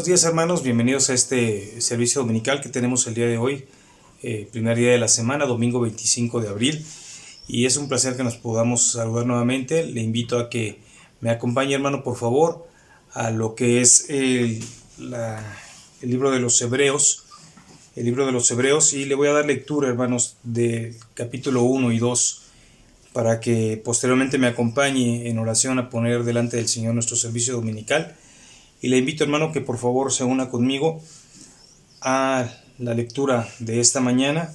Buenos días, hermanos, bienvenidos a este servicio dominical que tenemos el día de hoy, primer día de la semana, domingo 25 de abril, y es un placer que nos podamos saludar nuevamente. Le invito a que me acompañe, hermano, por favor, a lo que es el libro de los Hebreos, y le voy a dar lectura, hermanos, del capítulo 1 y 2, para que posteriormente me acompañe en oración a poner delante del Señor nuestro servicio dominical. Y le invito, hermano, que por favor se una conmigo a la lectura de esta mañana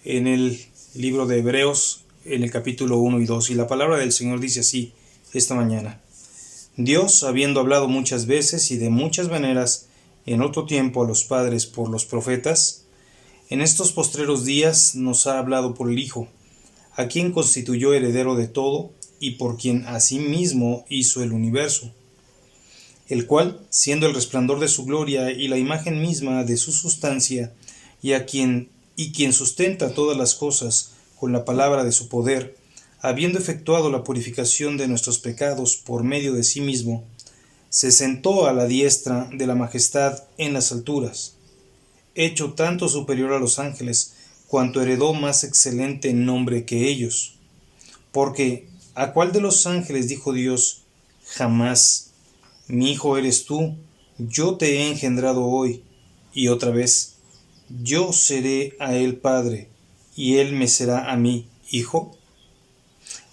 en el libro de Hebreos, en el capítulo 1 y 2. Y la palabra del Señor dice así esta mañana: Dios, habiendo hablado muchas veces y de muchas maneras en otro tiempo a los padres por los profetas, en estos postreros días nos ha hablado por el Hijo, a quien constituyó heredero de todo y por quien asimismo hizo el universo, el cual, siendo el resplandor de su gloria y la imagen misma de su sustancia, y quien sustenta todas las cosas con la palabra de su poder, habiendo efectuado la purificación de nuestros pecados por medio de sí mismo, se sentó a la diestra de la majestad en las alturas, hecho tanto superior a los ángeles, cuanto heredó más excelente nombre que ellos. Porque, ¿a cuál de los ángeles dijo Dios jamás: mi hijo eres tú, yo te he engendrado hoy? Y otra vez: yo seré a él padre, y él me será a mí hijo.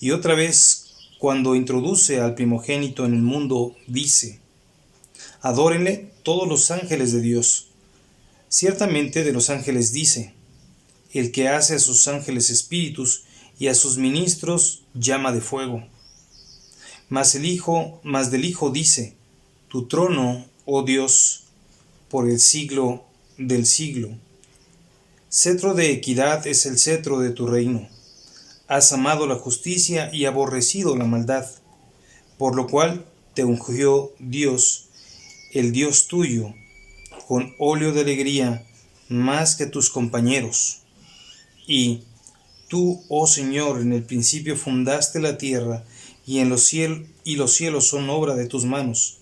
Y otra vez, cuando introduce al primogénito en el mundo, dice: adórenle todos los ángeles de Dios. Ciertamente de los ángeles dice: el que hace a sus ángeles espíritus y a sus ministros llama de fuego. Mas del Hijo dice: tu trono, oh Dios, por el siglo del siglo. Cetro de equidad es el cetro de tu reino. Has amado la justicia y aborrecido la maldad, por lo cual te ungió Dios, el Dios tuyo, con óleo de alegría más que tus compañeros. Y tú, oh Señor, en el principio fundaste la tierra, y los cielos son obra de tus manos.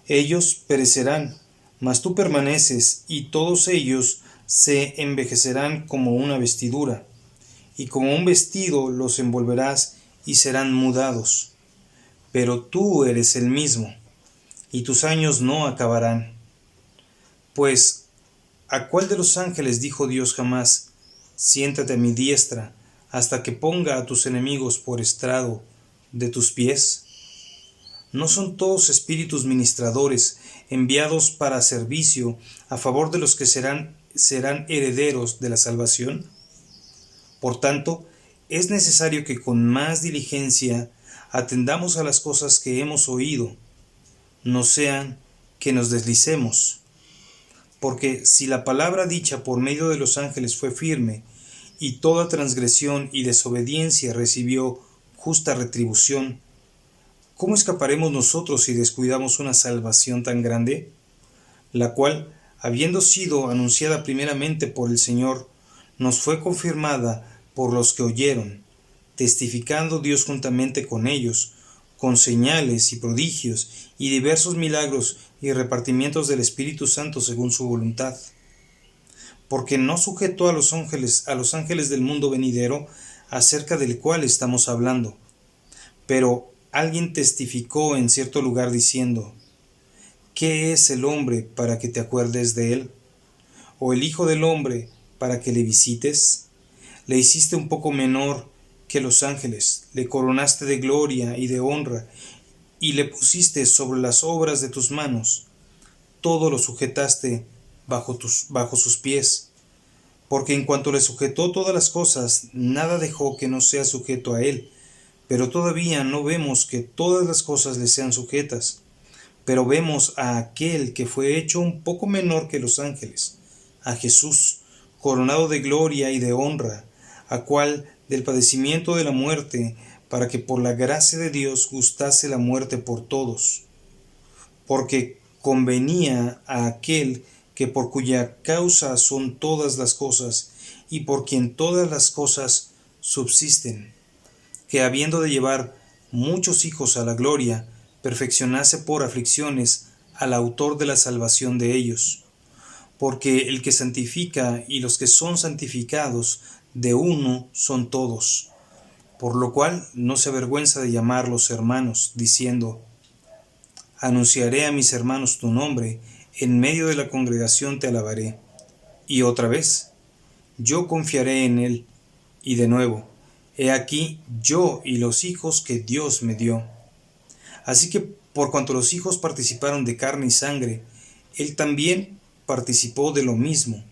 Ellos perecerán, mas tú permaneces, y todos ellos se envejecerán como una vestidura, y como un vestido los envolverás y serán mudados. Pero tú eres el mismo, y tus años no acabarán. Pues, ¿a cuál de los ángeles dijo Dios jamás: siéntate a mi diestra, hasta que ponga a tus enemigos por estrado de tus pies? ¿No son todos espíritus ministradores, enviados para servicio a favor de los que serán herederos de la salvación? Por tanto, es necesario que con más diligencia atendamos a las cosas que hemos oído, no sean que nos deslicemos. Porque si la palabra dicha por medio de los ángeles fue firme, y toda transgresión y desobediencia recibió justa retribución, ¿cómo escaparemos nosotros si descuidamos una salvación tan grande, la cual, habiendo sido anunciada primeramente por el Señor, nos fue confirmada por los que oyeron, testificando Dios juntamente con ellos, con señales y prodigios y diversos milagros y repartimientos del Espíritu Santo según su voluntad? Porque no sujetó a los ángeles del mundo venidero, acerca del cual estamos hablando. Pero alguien testificó en cierto lugar diciendo: ¿qué es el hombre para que te acuerdes de él? ¿O el hijo del hombre para que le visites? Le hiciste un poco menor que los ángeles, le coronaste de gloria y de honra, y le pusiste sobre las obras de tus manos. Todo lo sujetaste bajo sus pies. Porque en cuanto le sujetó todas las cosas, nada dejó que no sea sujeto a él. Pero todavía no vemos que todas las cosas le sean sujetas. Pero vemos a aquel que fue hecho un poco menor que los ángeles, a Jesús, coronado de gloria y de honra, a cual del padecimiento de la muerte, para que por la gracia de Dios gustase la muerte por todos. Porque convenía a aquel que por cuya causa son todas las cosas, y por quien todas las cosas subsisten, que habiendo de llevar muchos hijos a la gloria, perfeccionase por aflicciones al autor de la salvación de ellos. Porque el que santifica y los que son santificados de uno son todos. Por lo cual no se avergüenza de llamarlos hermanos, diciendo: anunciaré a mis hermanos tu nombre, en medio de la congregación te alabaré. Y otra vez: yo confiaré en él. Y de nuevo: he aquí yo y los hijos que Dios me dio. Así que por cuanto los hijos participaron de carne y sangre, él también participó de lo mismo,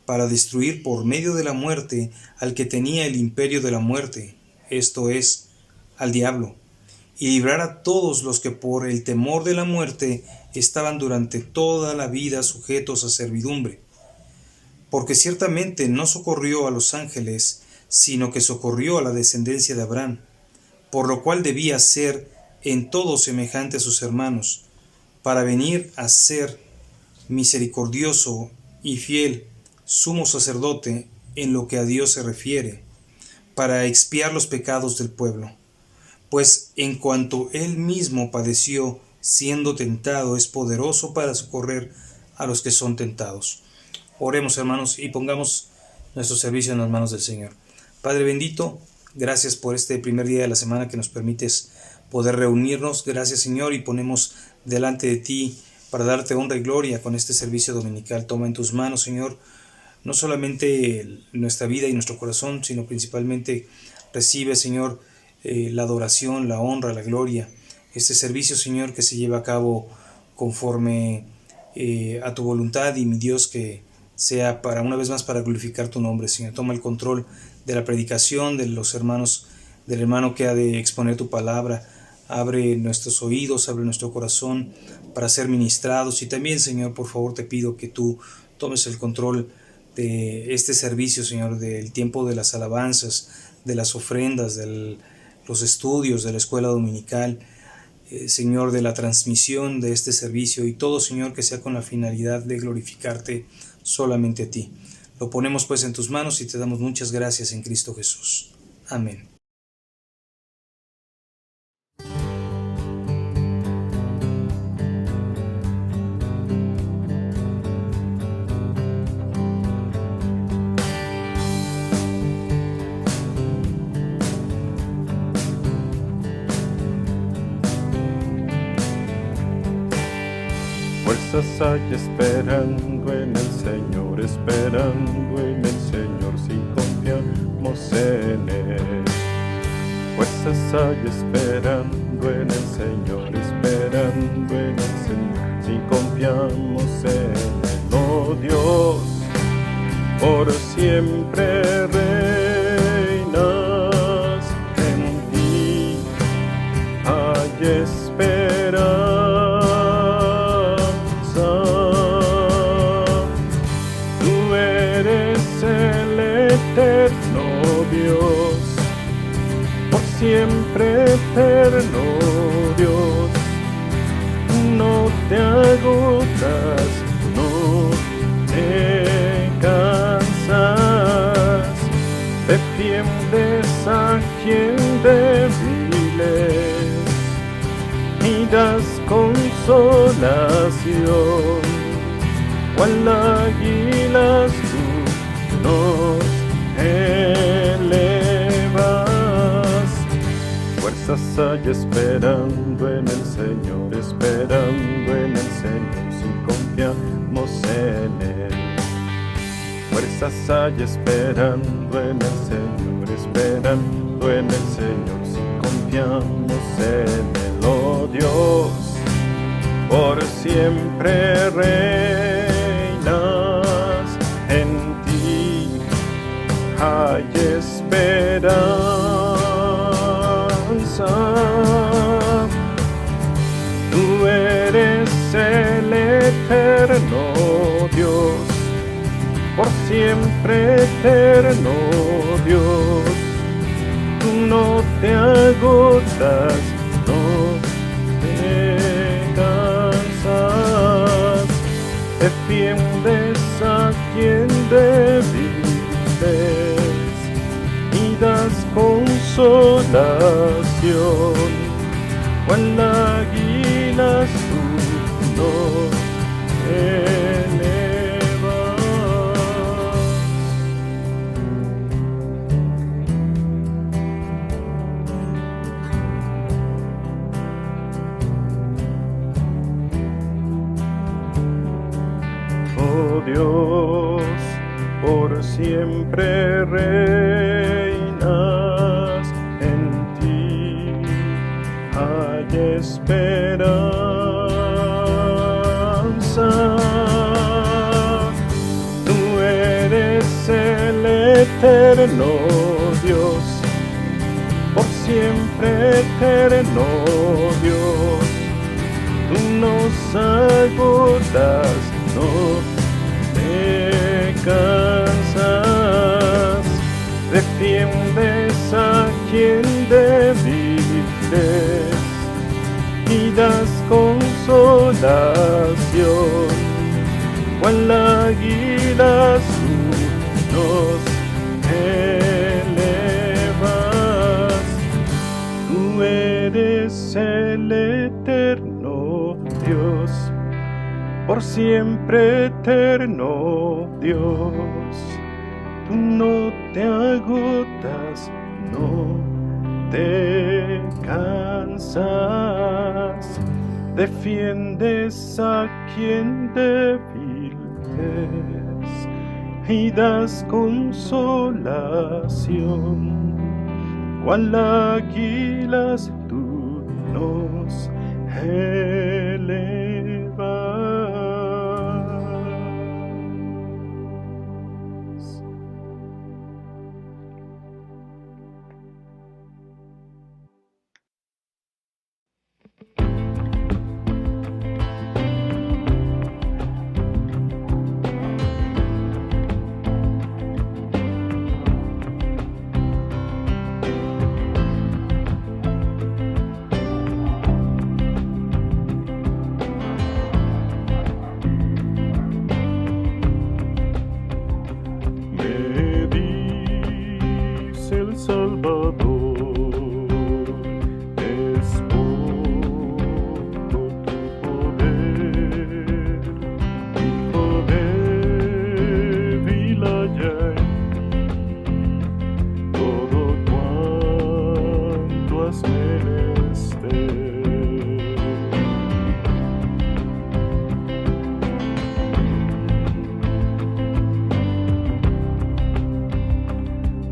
para destruir por medio de la muerte al que tenía el imperio de la muerte, esto es, al diablo, y librar a todos los que por el temor de la muerte estaban durante toda la vida sujetos a servidumbre. Porque ciertamente no socorrió a los ángeles, sino que socorrió a la descendencia de Abraham, por lo cual debía ser en todo semejante a sus hermanos, para venir a ser misericordioso y fiel sumo sacerdote en lo que a Dios se refiere, para expiar los pecados del pueblo. Pues en cuanto él mismo padeció siendo tentado, es poderoso para socorrer a los que son tentados. Oremos, hermanos, y pongamos nuestro servicio en las manos del Señor. Padre bendito, gracias por este primer día de la semana que nos permites poder reunirnos. Gracias, Señor, y ponemos delante de ti para darte honra y gloria con este servicio dominical. Toma en tus manos, Señor, no solamente nuestra vida y nuestro corazón, sino principalmente recibe, Señor, la adoración, la honra, la gloria. Este servicio, Señor, que se lleva a cabo conforme a tu voluntad, y mi Dios, que sea para una vez más para glorificar tu nombre, Señor. Toma el control de la predicación de los hermanos, del hermano que ha de exponer tu palabra. Abre nuestros oídos, abre nuestro corazón para ser ministrados. Y también, Señor, por favor te pido que tú tomes el control de este servicio, Señor, del tiempo de las alabanzas, de las ofrendas, de los estudios, de la escuela dominical, Señor, de la transmisión de este servicio, y todo, Señor, que sea con la finalidad de glorificarte solamente a ti. Lo ponemos pues en tus manos y te damos muchas gracias en Cristo Jesús. Amén. Fuerzas hay esperando en el Señor, esperando en el Señor, si confiamos en Él. Fuerzas hay esperando en el Señor, esperando en el Señor, si confiamos en Él. Oh Dios, por siempre reinas, en ti hay esperanza. Eterno Dios, por siempre eterno Dios, no te agotas, no te cansas, defiendes a quien débiles y das consolación, cual águilas nos elevas. Fuerzas hay esperando en el Señor, esperando en el Señor, si confiamos en Él. Fuerzas hay esperando en el Señor, esperando en el Señor, si confiamos en Él. Oh Dios, por siempre reinas, en hay esperanza. Tú eres el eterno Dios, por siempre eterno Dios. Tú no te agotas, no te cansas, defiendes a quien débil y das consolación, cual águilas tú nos elevas. Oh Dios, por siempre reinas, en ti hay esperanza. Tú eres el eterno Dios, por siempre eterno Dios. Tú nos agotas, no te cansas, defiendes a quien débiles y das consolación, cual águilas tú nos elevas. Tú eres el eterno Dios, por siempre eterno Dios. Tú no te agotas, no te cansas, defiendes a quien débil es y das consolación. Cual águilas tú nos elevas. El Salvador, es poco tu poder, Hijo débil haya en mí todo cuanto has menester.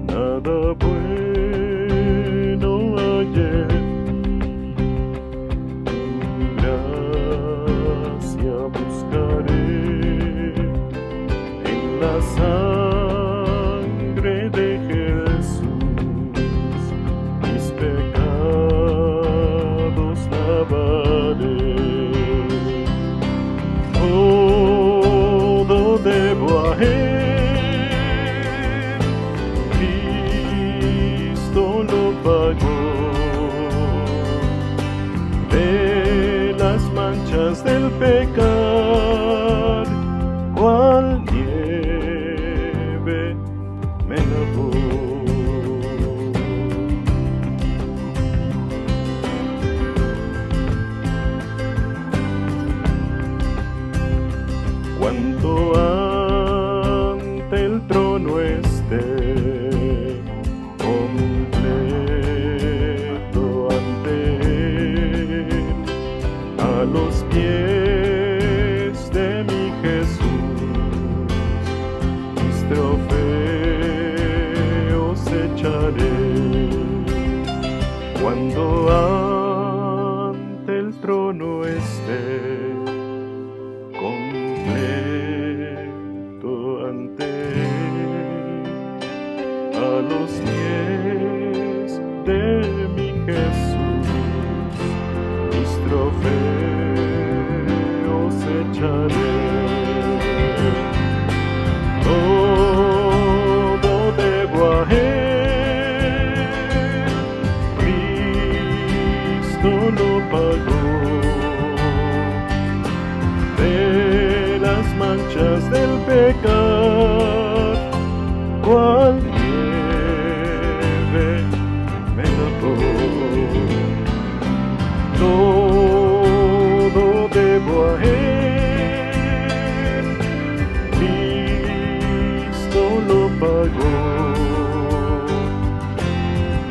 Nada bueno hay en mí, tu gracia buscaré en la sangre de Jesús, mis pecados lavaré. Todo debo a Él, lo pagó, de las manchas del pecar, cual nieve me lavó. Cuanto ante el trono esté, a los pies de mi Jesús, mis trofeos echaré. Cuando ante el trono esté, completo ante él, a los pies de mi Jesús, mis trofeos echaré. Todo debo a Él, Cristo lo pagó, de las manchas del pecar, cual nieve me lavó. Todo debo a Él, Cristo lo pagó,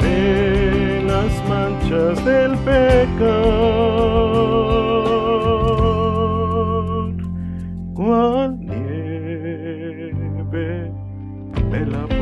de las manchas del pecar, cual nieve me lavó.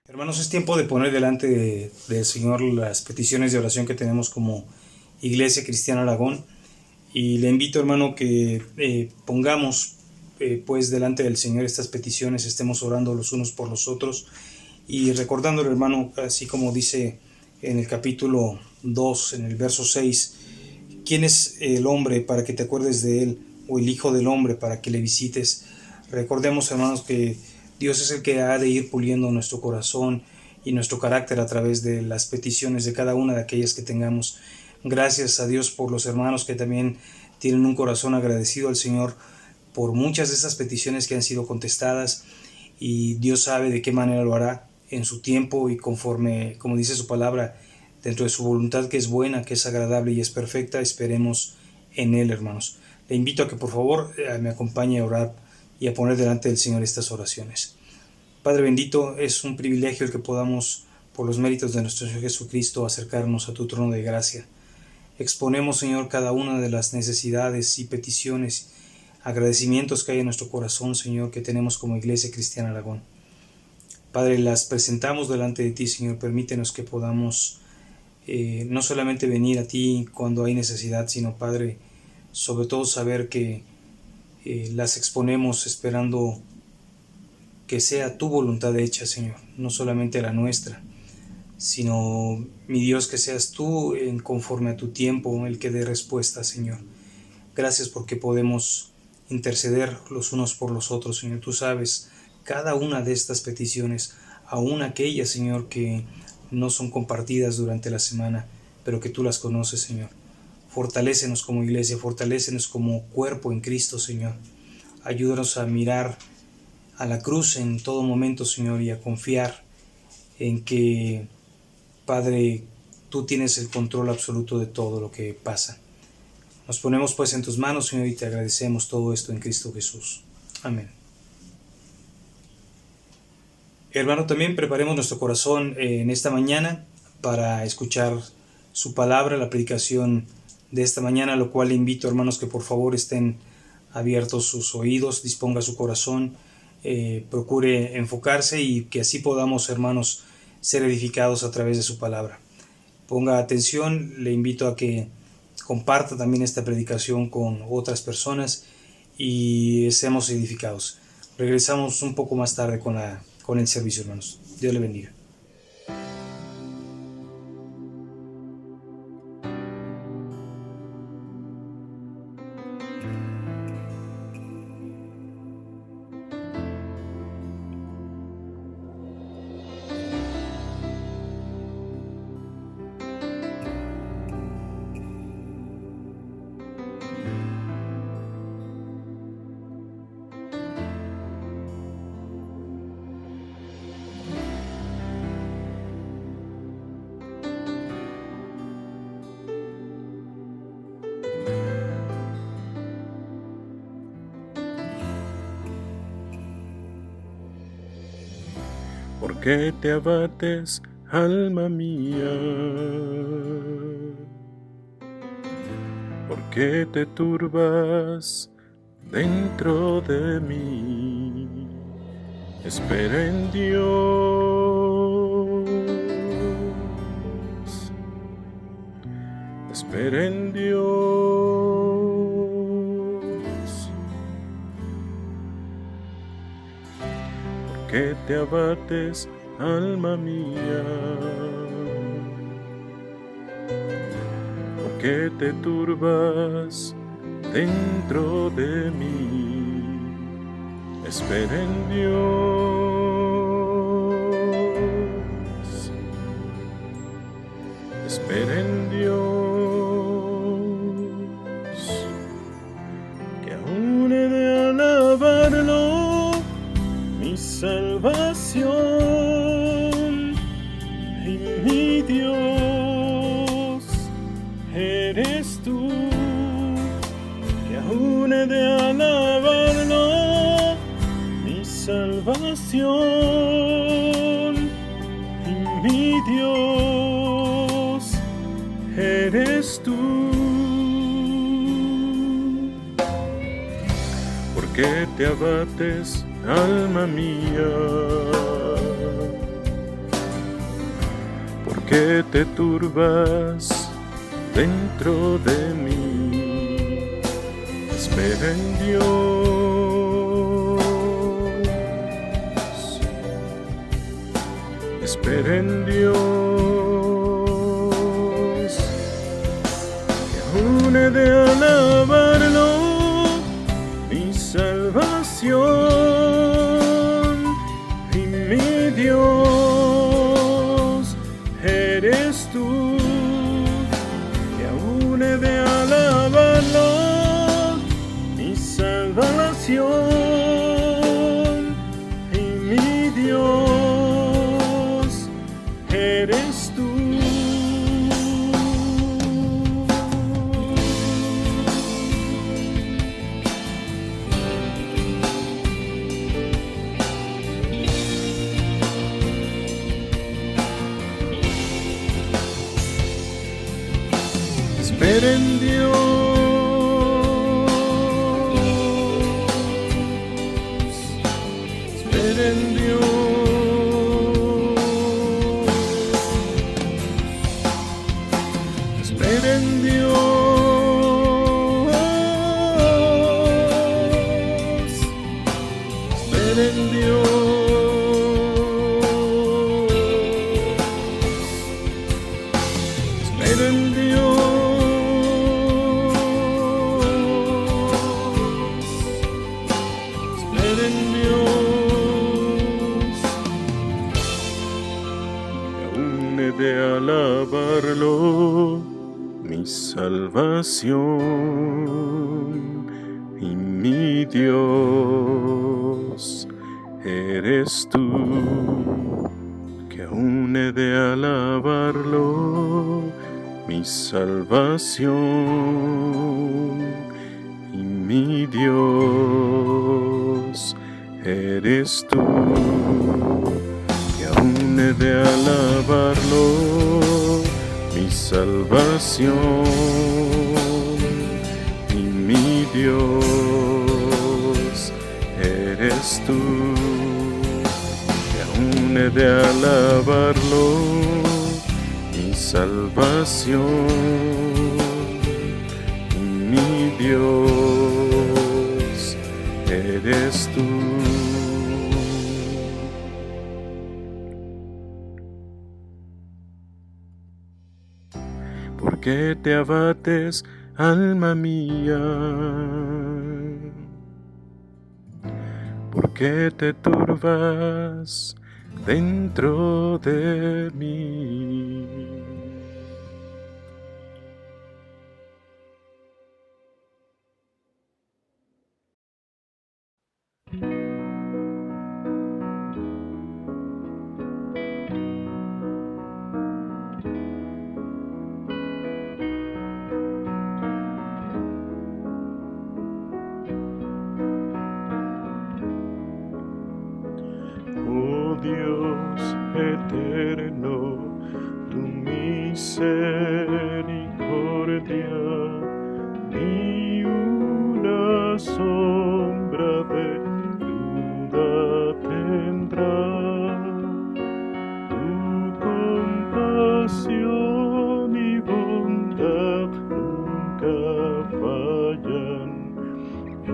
Hermanos, es tiempo de poner delante del Señor las peticiones de oración que tenemos como Iglesia Cristiana Aragón. Y le invito, hermano, que pongamos pues delante del Señor estas peticiones, estemos orando los unos por los otros y recordándole, hermano, así como dice en el capítulo 2, en el verso 6, ¿quién es el hombre para que te acuerdes de él, o el hijo del hombre para que le visites? Recordemos, hermanos, que Dios es el que ha de ir puliendo nuestro corazón y nuestro carácter a través de las peticiones de cada una de aquellas que tengamos. Gracias a Dios por los hermanos que también tienen un corazón agradecido al Señor por muchas de esas peticiones que han sido contestadas, y Dios sabe de qué manera lo hará en su tiempo y conforme, como dice su palabra, dentro de su voluntad, que es buena, que es agradable y es perfecta. Esperemos en Él, hermanos. Le invito a que por favor me acompañe a orar y a poner delante del Señor estas oraciones. Padre bendito, es un privilegio el que podamos, por los méritos de nuestro Señor Jesucristo, acercarnos a tu trono de gracia. Exponemos, Señor, cada una de las necesidades y peticiones, agradecimientos que hay en nuestro corazón, Señor, que tenemos como Iglesia Cristiana Aragón. Padre, las presentamos delante de ti, Señor. Permítenos que podamos no solamente venir a ti cuando hay necesidad, sino, Padre, sobre todo saber que las exponemos esperando que sea tu voluntad hecha, Señor, no solamente la nuestra, sino, mi Dios, que seas tú conforme a tu tiempo el que dé respuesta, Señor. Gracias porque podemos interceder los unos por los otros, Señor. Tú sabes cada una de estas peticiones, aún aquellas, Señor, que no son compartidas durante la semana, pero que tú las conoces, Señor. Fortalécenos como iglesia, fortalécenos como cuerpo en Cristo, Señor. Ayúdanos a mirar a la cruz en todo momento, Señor, y a confiar en que, Padre, tú tienes el control absoluto de todo lo que pasa. Nos ponemos pues en tus manos, Señor, y te agradecemos todo esto en Cristo Jesús. Amén. Hermano, también preparemos nuestro corazón en esta mañana para escuchar su palabra, la predicación de esta mañana, lo cual le invito, hermanos, que por favor estén abiertos sus oídos, disponga su corazón, procure enfocarse y que así podamos, hermanos, ser edificados a través de su palabra. Ponga atención, le invito a que comparta también esta predicación con otras personas y seamos edificados. Regresamos un poco más tarde con el servicio, hermanos. Dios le bendiga. ¿Por qué te abates, alma mía? ¿Por qué te turbas dentro de mí? Espera en Dios. Espera en Dios. ¿Por qué te abates, alma mía? ¿Por qué te turbas dentro de mí? Espera en Dios. Espera en Dios. Que aún he de alabarlo, mi salvación y mi Dios eres tú. Que aún he de alabarlo, mi salvación y mi Dios eres tú. ¿Por qué te abates, alma mía? ¿Por qué te turbas dentro de mí? Espera en Dios. espera en Dios, que aún he de alabarlo, mi salvación y mi Dios eres tú, que aún he de alabarlo, mi salvación y mi Dios eres tú. Espera en Dios, espera en Dios, espera en Dios, espera en Dios, espera en Dios. De alabarlo, mi salvación y mi Dios eres tú, que aún he de alabarlo, mi salvación y mi Dios eres tú, que aún he de alabarlo, mi salvación y mi Dios eres tú, que aún he de alabarlo, mi salvación y mi Dios eres tú. ¿Por qué te abates, alma mía? ¿Por qué te turbas dentro de mí? Oh Dios eterno, tu misericordia ni una sombra de duda tendrá. Tu compasión y bondad nunca fallan,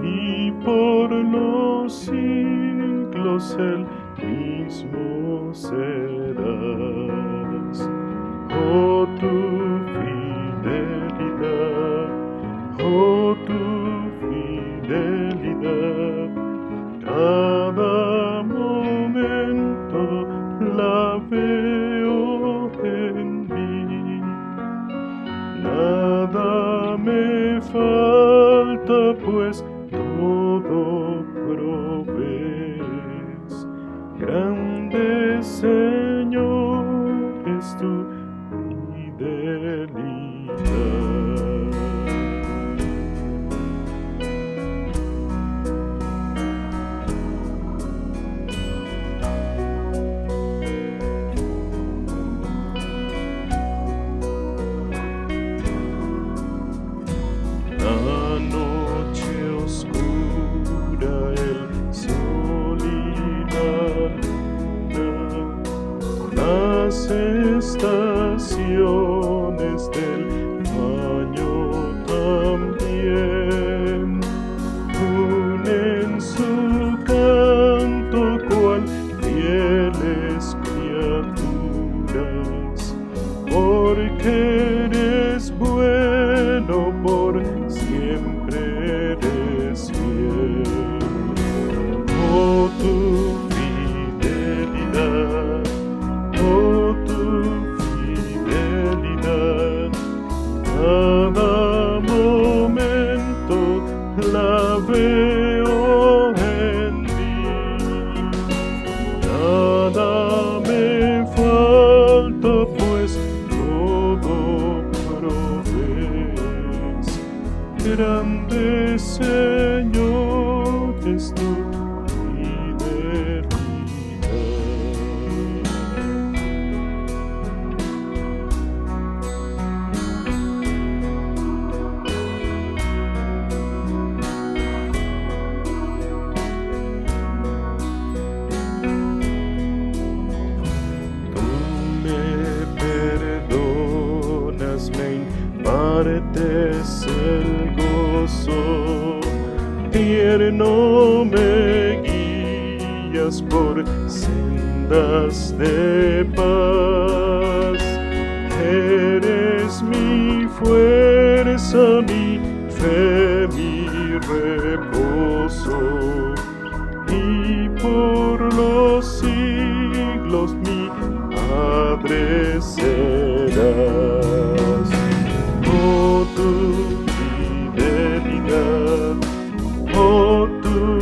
y por los siglos el mismo serás. Oh tu fidelidad, oh tu fidelidad, cada momento la veo en mí. Nada me falta, pues todo provees. Grande Señor es tu fidelidad. guías por sendas de paz. Eres mi fuerza, mi fe, mi reposo, y por los siglos mi Padre serás. Oh, tu fidelidad, oh, tu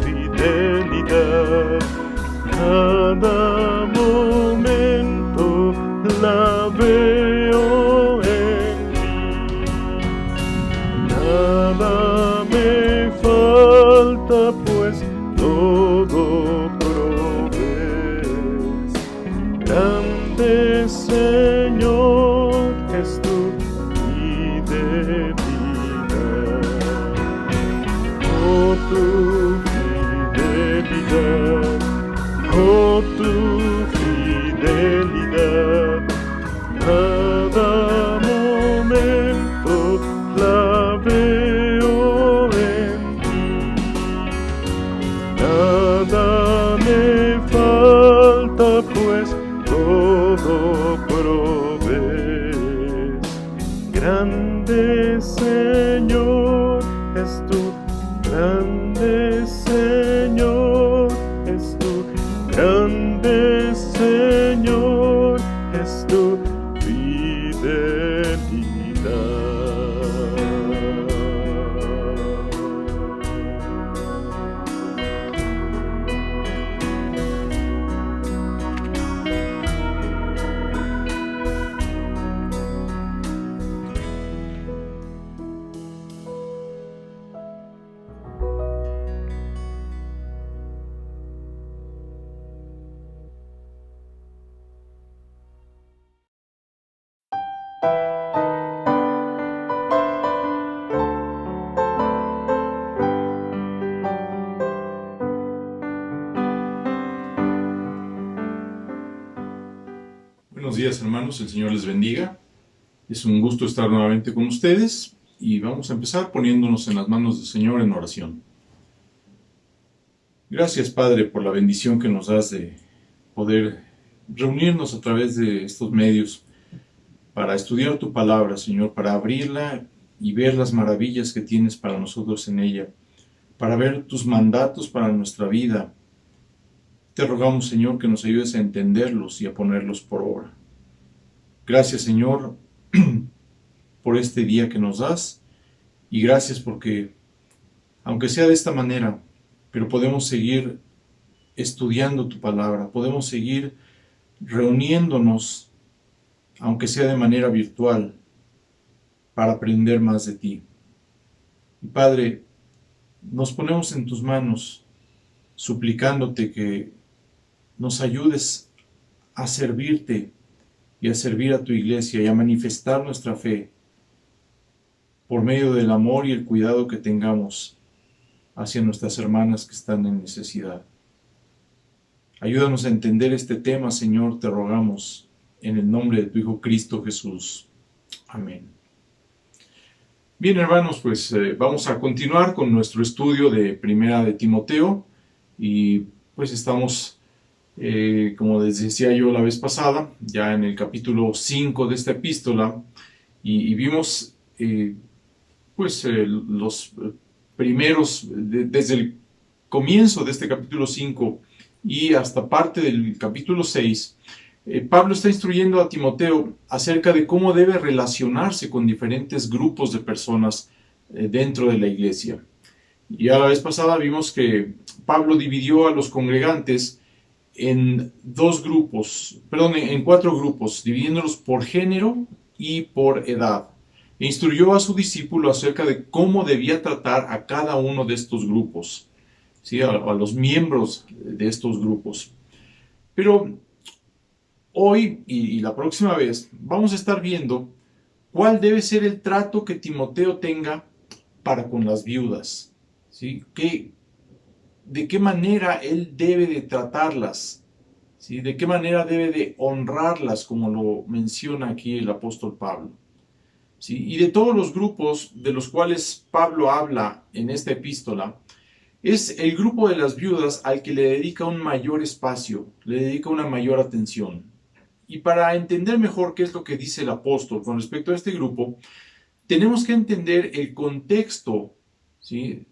fidelidad, cada momento la veo en mí. Nada me falta, pues todo provees. Grande Señor es tu fidelidad. Oh, tu fidelidad, oh, tu fidelidad, cada momento la veo en ti. Nada me falta, pues todo provees. Grande Señor es tu, grande Señor es tu, grande Señor es tu Buenos días, hermanos, el Señor les bendiga. Es un gusto estar nuevamente con ustedes y vamos a empezar poniéndonos en las manos del Señor en oración. Gracias, Padre, por la bendición que nos das de poder reunirnos a través de estos medios para estudiar tu palabra, Señor, para abrirla y ver las maravillas que tienes para nosotros en ella, para ver tus mandatos para nuestra vida. Te rogamos, Señor, que nos ayudes a entenderlos y a ponerlos por obra. Gracias, Señor, por este día que nos das, y gracias porque, aunque sea de esta manera, pero podemos seguir estudiando tu palabra, podemos seguir reuniéndonos, aunque sea de manera virtual, para aprender más de ti. Y Padre, nos ponemos en tus manos, suplicándote que nos ayudes a servirte y a servir a tu iglesia y a manifestar nuestra fe por medio del amor y el cuidado que tengamos hacia nuestras hermanas que están en necesidad. Ayúdanos a entender este tema, Señor, te rogamos, en el nombre de tu Hijo Cristo Jesús. Amén. Bien, hermanos, pues vamos a continuar con nuestro estudio de Primera de Timoteo y pues estamos, como les decía yo la vez pasada, ya en el capítulo 5 de esta epístola y vimos los primeros, desde el comienzo de este capítulo 5 y hasta parte del capítulo 6, Pablo está instruyendo a Timoteo acerca de cómo debe relacionarse con diferentes grupos de personas dentro de la iglesia. Y a la vez pasada vimos que Pablo dividió a los congregantes en en 4 grupos, dividiéndolos por género y por edad. E instruyó a su discípulo acerca de cómo debía tratar a cada uno de estos grupos, ¿sí? a los miembros de estos grupos. Pero hoy y la próxima vez vamos a estar viendo cuál debe ser el trato que Timoteo tenga para con las viudas, ¿sí? De qué manera él debe de tratarlas, ¿sí? De qué manera debe de honrarlas, como lo menciona aquí el apóstol Pablo, ¿sí? Y de todos los grupos de los cuales Pablo habla en esta epístola, es el grupo de las viudas al que le dedica un mayor espacio, le dedica una mayor atención. Y para entender mejor qué es lo que dice el apóstol con respecto a este grupo, tenemos que entender el contexto, ¿sí?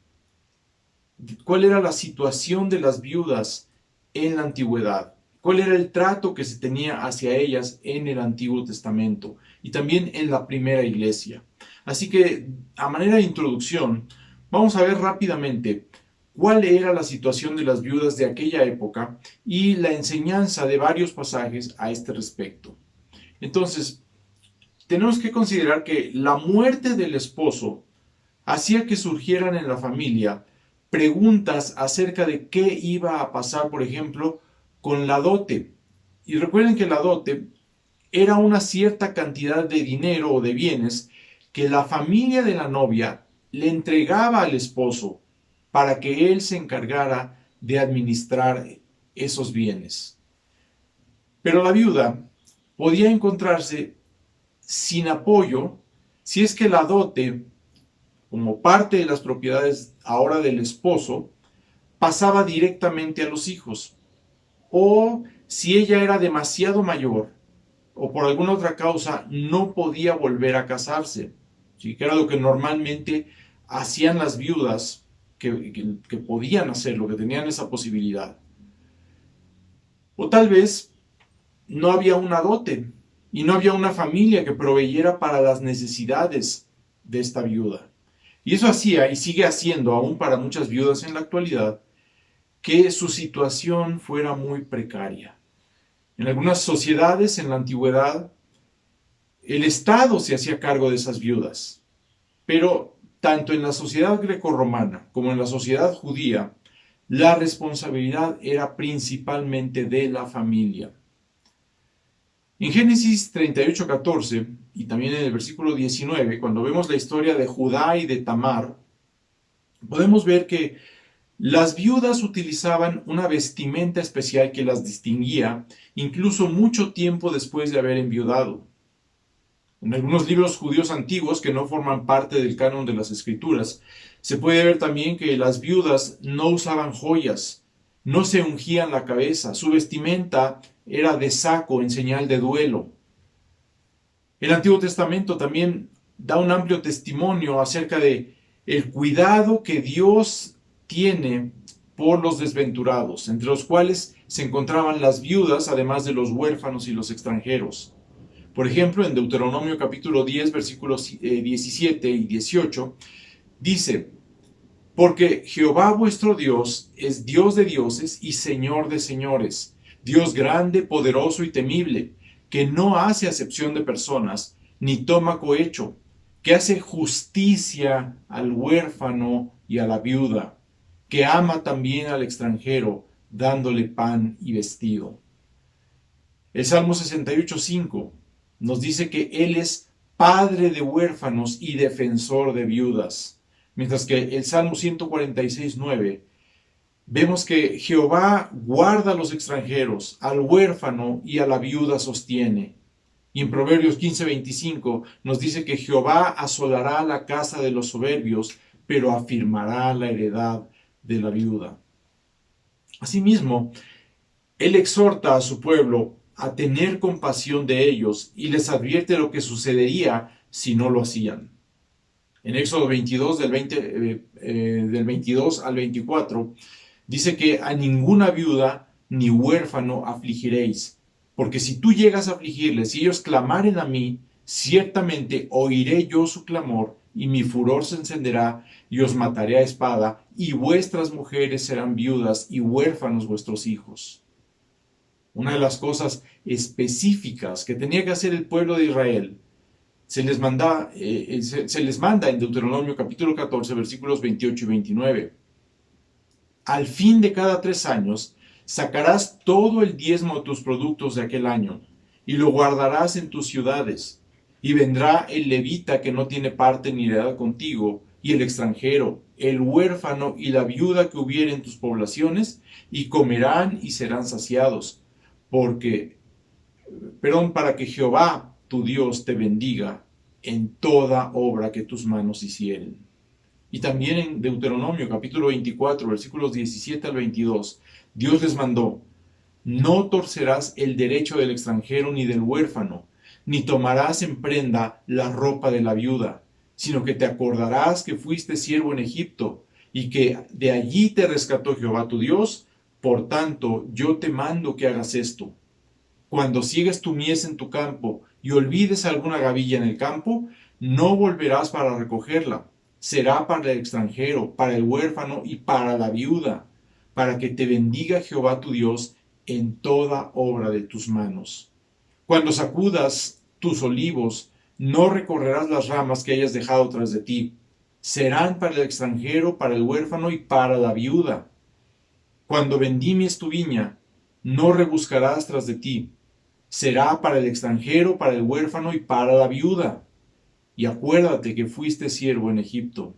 ¿Cuál era la situación de las viudas en la antigüedad? ¿Cuál era el trato que se tenía hacia ellas en el Antiguo Testamento y también en la primera iglesia? Así que, a manera de introducción, vamos a ver rápidamente cuál era la situación de las viudas de aquella época y la enseñanza de varios pasajes a este respecto. Entonces, tenemos que considerar que la muerte del esposo hacía que surgieran en la familia preguntas acerca de qué iba a pasar, por ejemplo, con la dote. Y recuerden que la dote era una cierta cantidad de dinero o de bienes que la familia de la novia le entregaba al esposo para que él se encargara de administrar esos bienes. Pero la viuda podía encontrarse sin apoyo si es que la dote, como parte de las propiedades ahora del esposo, pasaba directamente a los hijos. O si ella era demasiado mayor o por alguna otra causa no podía volver a casarse, ¿sí? Que era lo que normalmente hacían las viudas que podían hacerlo, que tenían esa posibilidad. O tal vez no había una dote y no había una familia que proveyera para las necesidades de esta viuda. Y eso hacía y sigue haciendo aún para muchas viudas en la actualidad que su situación fuera muy precaria. En algunas sociedades en la antigüedad, el Estado se hacía cargo de esas viudas, pero tanto en la sociedad grecorromana como en la sociedad judía, la responsabilidad era principalmente de la familia. En Génesis 38:14 y también en el versículo 19, cuando vemos la historia de Judá y de Tamar, podemos ver que las viudas utilizaban una vestimenta especial que las distinguía incluso mucho tiempo después de haber enviudado. En algunos libros judíos antiguos que no forman parte del canon de las Escrituras, se puede ver también que las viudas no usaban joyas, no se ungían la cabeza, su vestimenta era de saco en señal de duelo. El Antiguo Testamento también da un amplio testimonio acerca de el cuidado que Dios tiene por los desventurados, entre los cuales se encontraban las viudas, además de los huérfanos y los extranjeros. Por ejemplo, en Deuteronomio capítulo 10, versículos 17 y 18, dice: porque Jehová vuestro Dios es Dios de dioses y Señor de señores, Dios grande, poderoso y temible, que no hace acepción de personas, ni toma cohecho, que hace justicia al huérfano y a la viuda, que ama también al extranjero, dándole pan y vestido. El Salmo 68:5 nos dice que Él es padre de huérfanos y defensor de viudas. Mientras que el Salmo 146:9 vemos que Jehová guarda a los extranjeros, al huérfano y a la viuda sostiene. Y en Proverbios 15:25 nos dice que Jehová asolará la casa de los soberbios, pero afirmará la heredad de la viuda. Asimismo, Él exhorta a su pueblo a tener compasión de ellos y les advierte lo que sucedería si no lo hacían. En Éxodo 22, del 22 al 24, dice que a ninguna viuda ni huérfano afligiréis, porque si tú llegas a afligirles y ellos clamaren a mí, ciertamente oiré yo su clamor, y mi furor se encenderá, y os mataré a espada, y vuestras mujeres serán viudas, y huérfanos vuestros hijos. Una de las cosas específicas que tenía que hacer el pueblo de Israel, se les manda en Deuteronomio capítulo 14, versículos 28 y 29. Al fin de cada 3 años, sacarás todo el diezmo de tus productos de aquel año, y lo guardarás en tus ciudades. Y vendrá el levita que no tiene parte ni heredad contigo, y el extranjero, el huérfano y la viuda que hubiere en tus poblaciones, y comerán y serán saciados, para que Jehová tu Dios te bendiga en toda obra que tus manos hicieren. Y también en Deuteronomio capítulo 24, versículos 17 al 22, Dios les mandó: no torcerás el derecho del extranjero ni del huérfano, ni tomarás en prenda la ropa de la viuda, sino que te acordarás que fuiste siervo en Egipto, y que de allí te rescató Jehová tu Dios. Por tanto, yo te mando que hagas esto. Cuando siegues tu mies en tu campo y olvides alguna gavilla en el campo, no volverás para recogerla. Será para el extranjero, para el huérfano y para la viuda, para que te bendiga Jehová tu Dios en toda obra de tus manos. Cuando sacudas tus olivos, no recorrerás las ramas que hayas dejado tras de ti. Serán para el extranjero, para el huérfano y para la viuda. Cuando vendimies tu viña, no rebuscarás tras de ti. Será para el extranjero, para el huérfano y para la viuda. Y acuérdate que fuiste siervo en Egipto.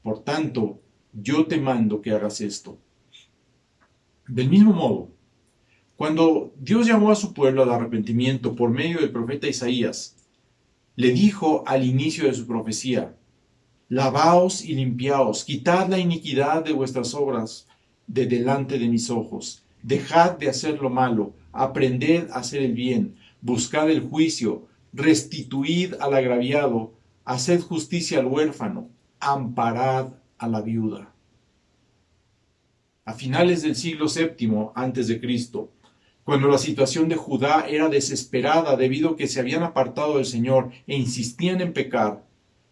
Por tanto, yo te mando que hagas esto. Del mismo modo, cuando Dios llamó a su pueblo al arrepentimiento por medio del profeta Isaías, le dijo al inicio de su profecía: lavaos y limpiaos, quitad la iniquidad de vuestras obras de delante de mis ojos, dejad de hacer lo malo, aprended a hacer el bien, buscad el juicio, restituid al agraviado, haced justicia al huérfano, amparad a la viuda. A finales del siglo VII a.C., cuando la situación de Judá era desesperada debido a que se habían apartado del Señor e insistían en pecar,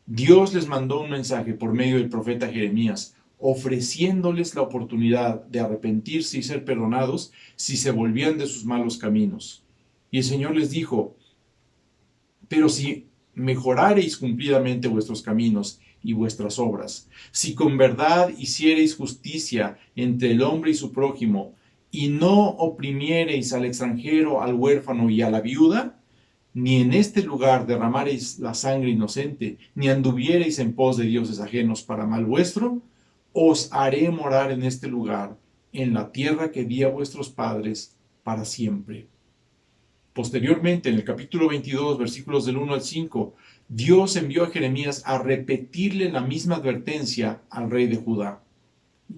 Dios les mandó un mensaje por medio del profeta Jeremías, ofreciéndoles la oportunidad de arrepentirse y ser perdonados si se volvían de sus malos caminos. Y el Señor les dijo: pero si mejorareis cumplidamente vuestros caminos y vuestras obras, si con verdad hiciereis justicia entre el hombre y su prójimo, y no oprimiereis al extranjero, al huérfano y a la viuda, ni en este lugar derramareis la sangre inocente, ni anduviereis en pos de dioses ajenos para mal vuestro, os haré morar en este lugar, en la tierra que di a vuestros padres para siempre. Posteriormente, en el capítulo 22, versículos del 1 al 5, Dios envió a Jeremías a repetirle la misma advertencia al rey de Judá.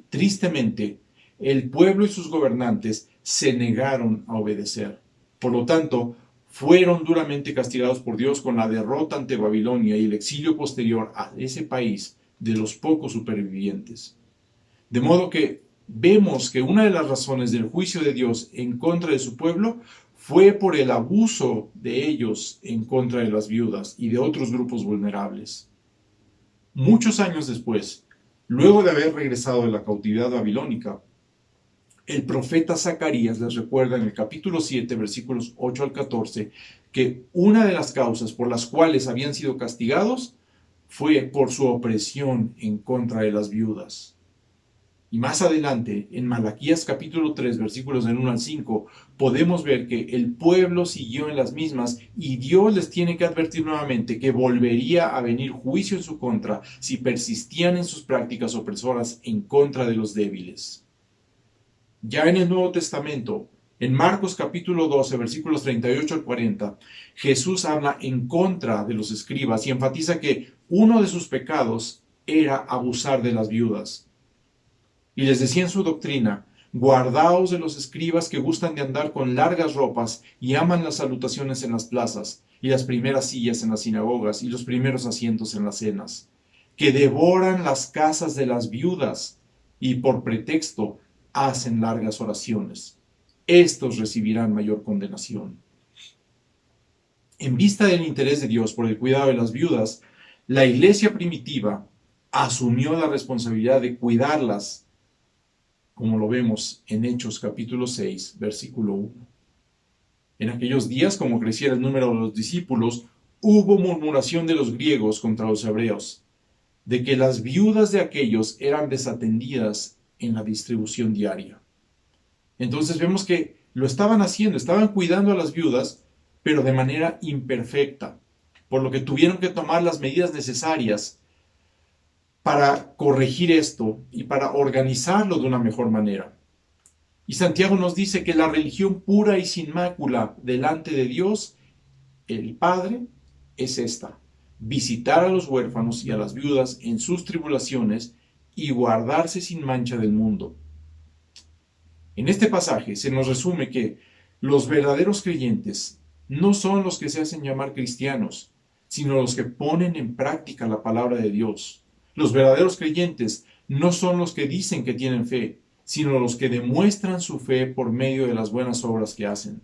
Tristemente, el pueblo y sus gobernantes se negaron a obedecer. Por lo tanto, fueron duramente castigados por Dios con la derrota ante Babilonia y el exilio posterior a ese país de los pocos supervivientes. De modo que vemos que una de las razones del juicio de Dios en contra de su pueblo fue por el abuso de ellos en contra de las viudas y de otros grupos vulnerables. Muchos años después, luego de haber regresado de la cautividad babilónica, el profeta Zacarías les recuerda en el capítulo 7, versículos 8 al 14, que una de las causas por las cuales habían sido castigados fue por su opresión en contra de las viudas. Y más adelante, en Malaquías capítulo 3, versículos del 1 al 5, podemos ver que el pueblo siguió en las mismas y Dios les tiene que advertir nuevamente que volvería a venir juicio en su contra si persistían en sus prácticas opresoras en contra de los débiles. Ya en el Nuevo Testamento, en Marcos capítulo 12, versículos 38 al 40, Jesús habla en contra de los escribas y enfatiza que uno de sus pecados era abusar de las viudas. Y les decía en su doctrina: guardaos de los escribas que gustan de andar con largas ropas y aman las salutaciones en las plazas, y las primeras sillas en las sinagogas, y los primeros asientos en las cenas, que devoran las casas de las viudas, y por pretexto hacen largas oraciones. Estos recibirán mayor condenación. En vista del interés de Dios por el cuidado de las viudas, la iglesia primitiva asumió la responsabilidad de cuidarlas, como lo vemos en Hechos capítulo 6, versículo 1. En aquellos días, como creciera el número de los discípulos, hubo murmuración de los griegos contra los hebreos, de que las viudas de aquellos eran desatendidas en la distribución diaria. Entonces vemos que lo estaban haciendo, estaban cuidando a las viudas, pero de manera imperfecta, por lo que tuvieron que tomar las medidas necesarias para corregir esto y para organizarlo de una mejor manera. Y Santiago nos dice que la religión pura y sin mácula delante de Dios, el Padre, es esta: visitar a los huérfanos y a las viudas en sus tribulaciones y guardarse sin mancha del mundo. En este pasaje se nos resume que los verdaderos creyentes no son los que se hacen llamar cristianos, sino los que ponen en práctica la palabra de Dios. Los verdaderos creyentes no son los que dicen que tienen fe, sino los que demuestran su fe por medio de las buenas obras que hacen.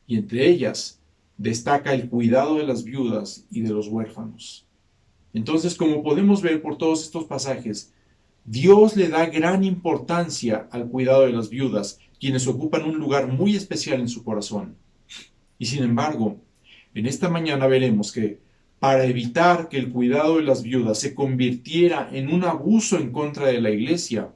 Y entre ellas destaca el cuidado de las viudas y de los huérfanos. Entonces, como podemos ver por todos estos pasajes, Dios le da gran importancia al cuidado de las viudas, quienes ocupan un lugar muy especial en su corazón. Y sin embargo, en esta mañana veremos que para evitar que el cuidado de las viudas se convirtiera en un abuso en contra de la iglesia,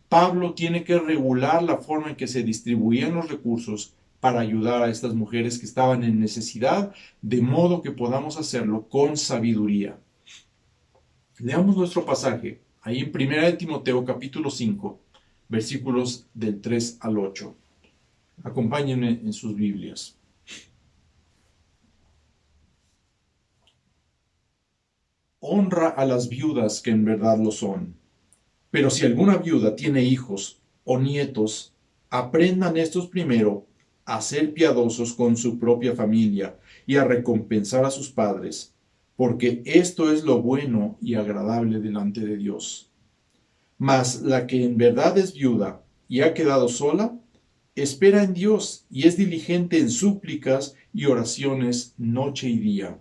Pablo tiene que regular la forma en que se distribuían los recursos para ayudar a estas mujeres que estaban en necesidad, de modo que podamos hacerlo con sabiduría. Leamos nuestro pasaje, ahí en 1 Timoteo capítulo 5, versículos del 3 al 8. Acompáñenme en sus Biblias. Honra a las viudas que en verdad lo son. Pero si alguna viuda tiene hijos o nietos, aprendan estos primero a ser piadosos con su propia familia y a recompensar a sus padres, porque esto es lo bueno y agradable delante de Dios. Mas la que en verdad es viuda y ha quedado sola, espera en Dios y es diligente en súplicas y oraciones noche y día.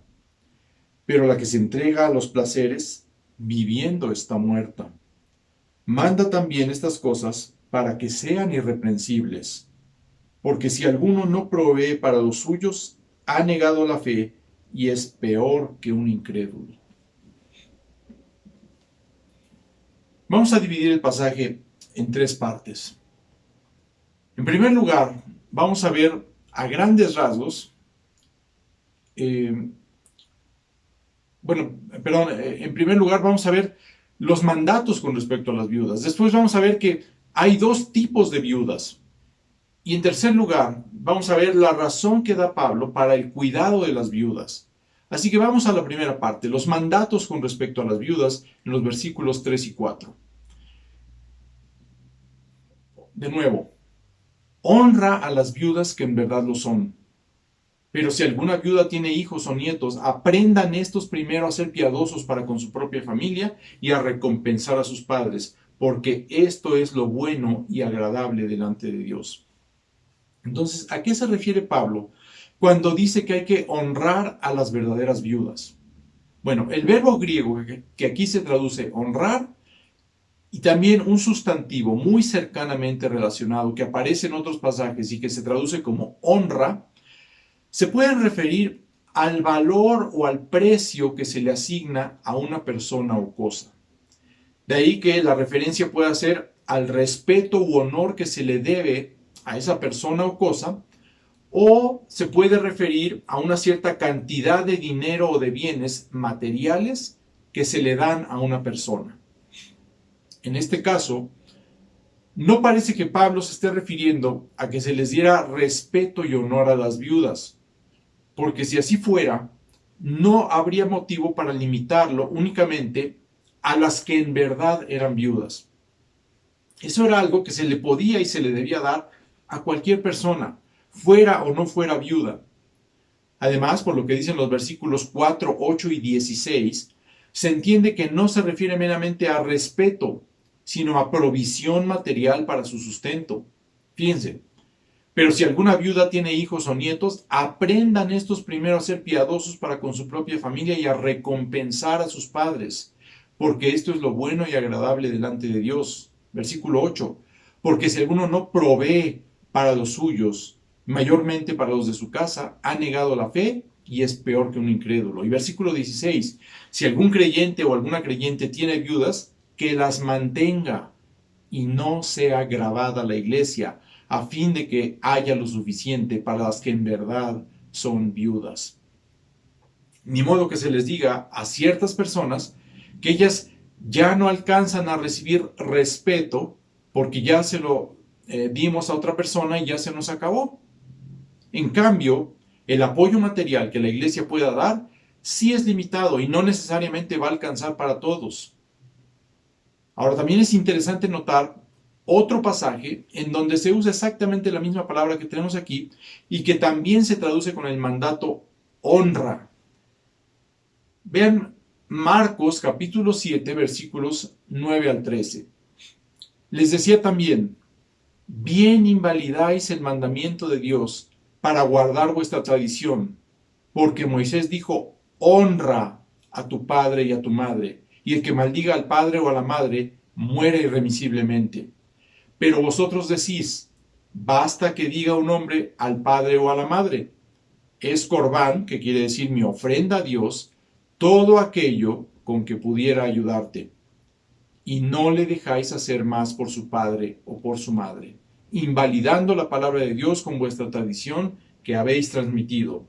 Pero la que se entrega a los placeres, viviendo está muerta. Manda también estas cosas para que sean irreprensibles. Porque si alguno no provee para los suyos, ha negado la fe y es peor que un incrédulo. Vamos a dividir el pasaje en tres partes. En primer lugar, vamos a ver a grandes rasgos, en primer lugar vamos a ver los mandatos con respecto a las viudas. Después vamos a ver que hay dos tipos de viudas. Y en tercer lugar, vamos a ver la razón que da Pablo para el cuidado de las viudas. Así que vamos a la primera parte, los mandatos con respecto a las viudas, en los versículos 3 y 4. De nuevo, honra a las viudas que en verdad lo son. Pero si alguna viuda tiene hijos o nietos, aprendan estos primero a ser piadosos para con su propia familia y a recompensar a sus padres, porque esto es lo bueno y agradable delante de Dios. Entonces, ¿a qué se refiere Pablo cuando dice que hay que honrar a las verdaderas viudas? Bueno, el verbo griego que aquí se traduce honrar y también un sustantivo muy cercanamente relacionado que aparece en otros pasajes y que se traduce como honra, se pueden referir al valor o al precio que se le asigna a una persona o cosa. De ahí que la referencia pueda ser al respeto u honor que se le debe a esa persona o cosa, o se puede referir a una cierta cantidad de dinero o de bienes materiales que se le dan a una persona. En este caso, no parece que Pablo se esté refiriendo a que se les diera respeto y honor a las viudas, porque si así fuera, no habría motivo para limitarlo únicamente a las que en verdad eran viudas. Eso era algo que se le podía y se le debía dar a cualquier persona, fuera o no fuera viuda. Además, por lo que dicen los versículos 4, 8 y 16, se entiende que no se refiere meramente a respeto, sino a provisión material para su sustento. Fíjense, pero si alguna viuda tiene hijos o nietos, aprendan estos primero a ser piadosos para con su propia familia y a recompensar a sus padres, porque esto es lo bueno y agradable delante de Dios. Versículo 8, porque si alguno no provee para los suyos, mayormente para los de su casa, ha negado la fe y es peor que un incrédulo. Y versículo 16, si algún creyente o alguna creyente tiene viudas, que las mantenga y no sea gravada la iglesia, a fin de que haya lo suficiente para las que en verdad son viudas. Ni modo que se les diga a ciertas personas que ellas ya no alcanzan a recibir respeto porque ya se lo dimos a otra persona y ya se nos acabó. En cambio, el apoyo material que la iglesia pueda dar sí es limitado y no necesariamente va a alcanzar para todos. Ahora, también es interesante notar otro pasaje en donde se usa exactamente la misma palabra que tenemos aquí y que también se traduce con el mandato honra. Vean Marcos capítulo 7 versículos 9 al 13. Les decía también, bien invalidáis el mandamiento de Dios para guardar vuestra tradición, porque Moisés dijo, honra a tu padre y a tu madre, y el que maldiga al padre o a la madre muere irremisiblemente. Pero vosotros decís, basta que diga un hombre al padre o a la madre. Es corbán, que quiere decir mi ofrenda a Dios, todo aquello con que pudiera ayudarte. Y no le dejáis hacer más por su padre o por su madre, invalidando la palabra de Dios con vuestra tradición que habéis transmitido.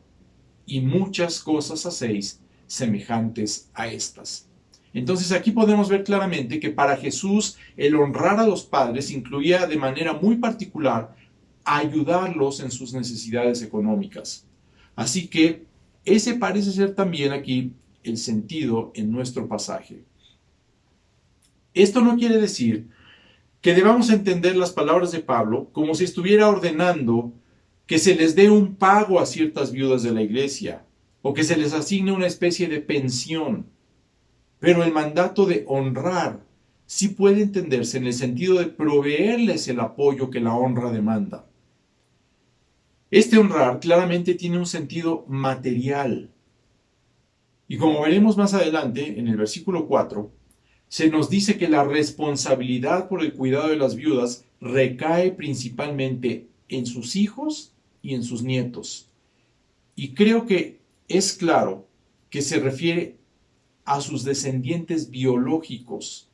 Y muchas cosas hacéis semejantes a estas. Entonces aquí podemos ver claramente que para Jesús el honrar a los padres incluía de manera muy particular ayudarlos en sus necesidades económicas. Así que ese parece ser también aquí el sentido en nuestro pasaje. Esto no quiere decir que debamos entender las palabras de Pablo como si estuviera ordenando que se les dé un pago a ciertas viudas de la iglesia o que se les asigne una especie de pensión. Pero el mandato de honrar sí puede entenderse en el sentido de proveerles el apoyo que la honra demanda. Este honrar claramente tiene un sentido material. Y como veremos más adelante, en el versículo 4, se nos dice que la responsabilidad por el cuidado de las viudas recae principalmente en sus hijos y en sus nietos. Y creo que es claro que se refiere a sus descendientes biológicos.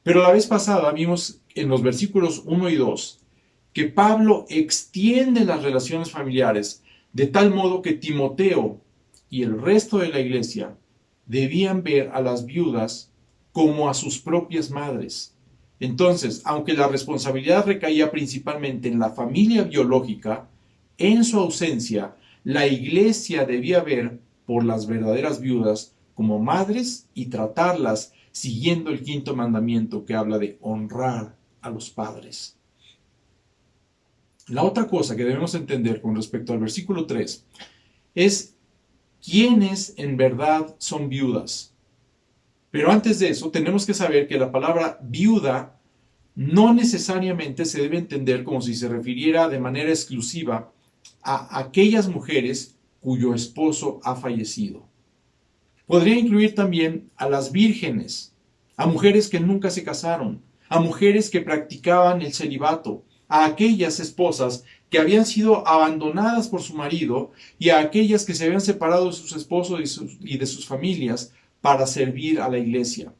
Pero la vez pasada vimos en los versículos 1 y 2 que Pablo extiende las relaciones familiares de tal modo que Timoteo y el resto de la iglesia debían ver a las viudas como a sus propias madres. Entonces, aunque la responsabilidad recaía principalmente en la familia biológica, en su ausencia, la iglesia debía ver por las verdaderas viudas como madres y tratarlas siguiendo el quinto mandamiento que habla de honrar a los padres. La otra cosa que debemos entender con respecto al versículo 3 es quiénes en verdad son viudas. Pero antes de eso, tenemos que saber que la palabra viuda no necesariamente se debe entender como si se refiriera de manera exclusiva a aquellas mujeres cuyo esposo ha fallecido. Podría incluir también a las vírgenes, a mujeres que nunca se casaron, a mujeres que practicaban el celibato, a aquellas esposas que habían sido abandonadas por su marido y a aquellas que se habían separado de sus esposos y de sus familias para servir a la iglesia.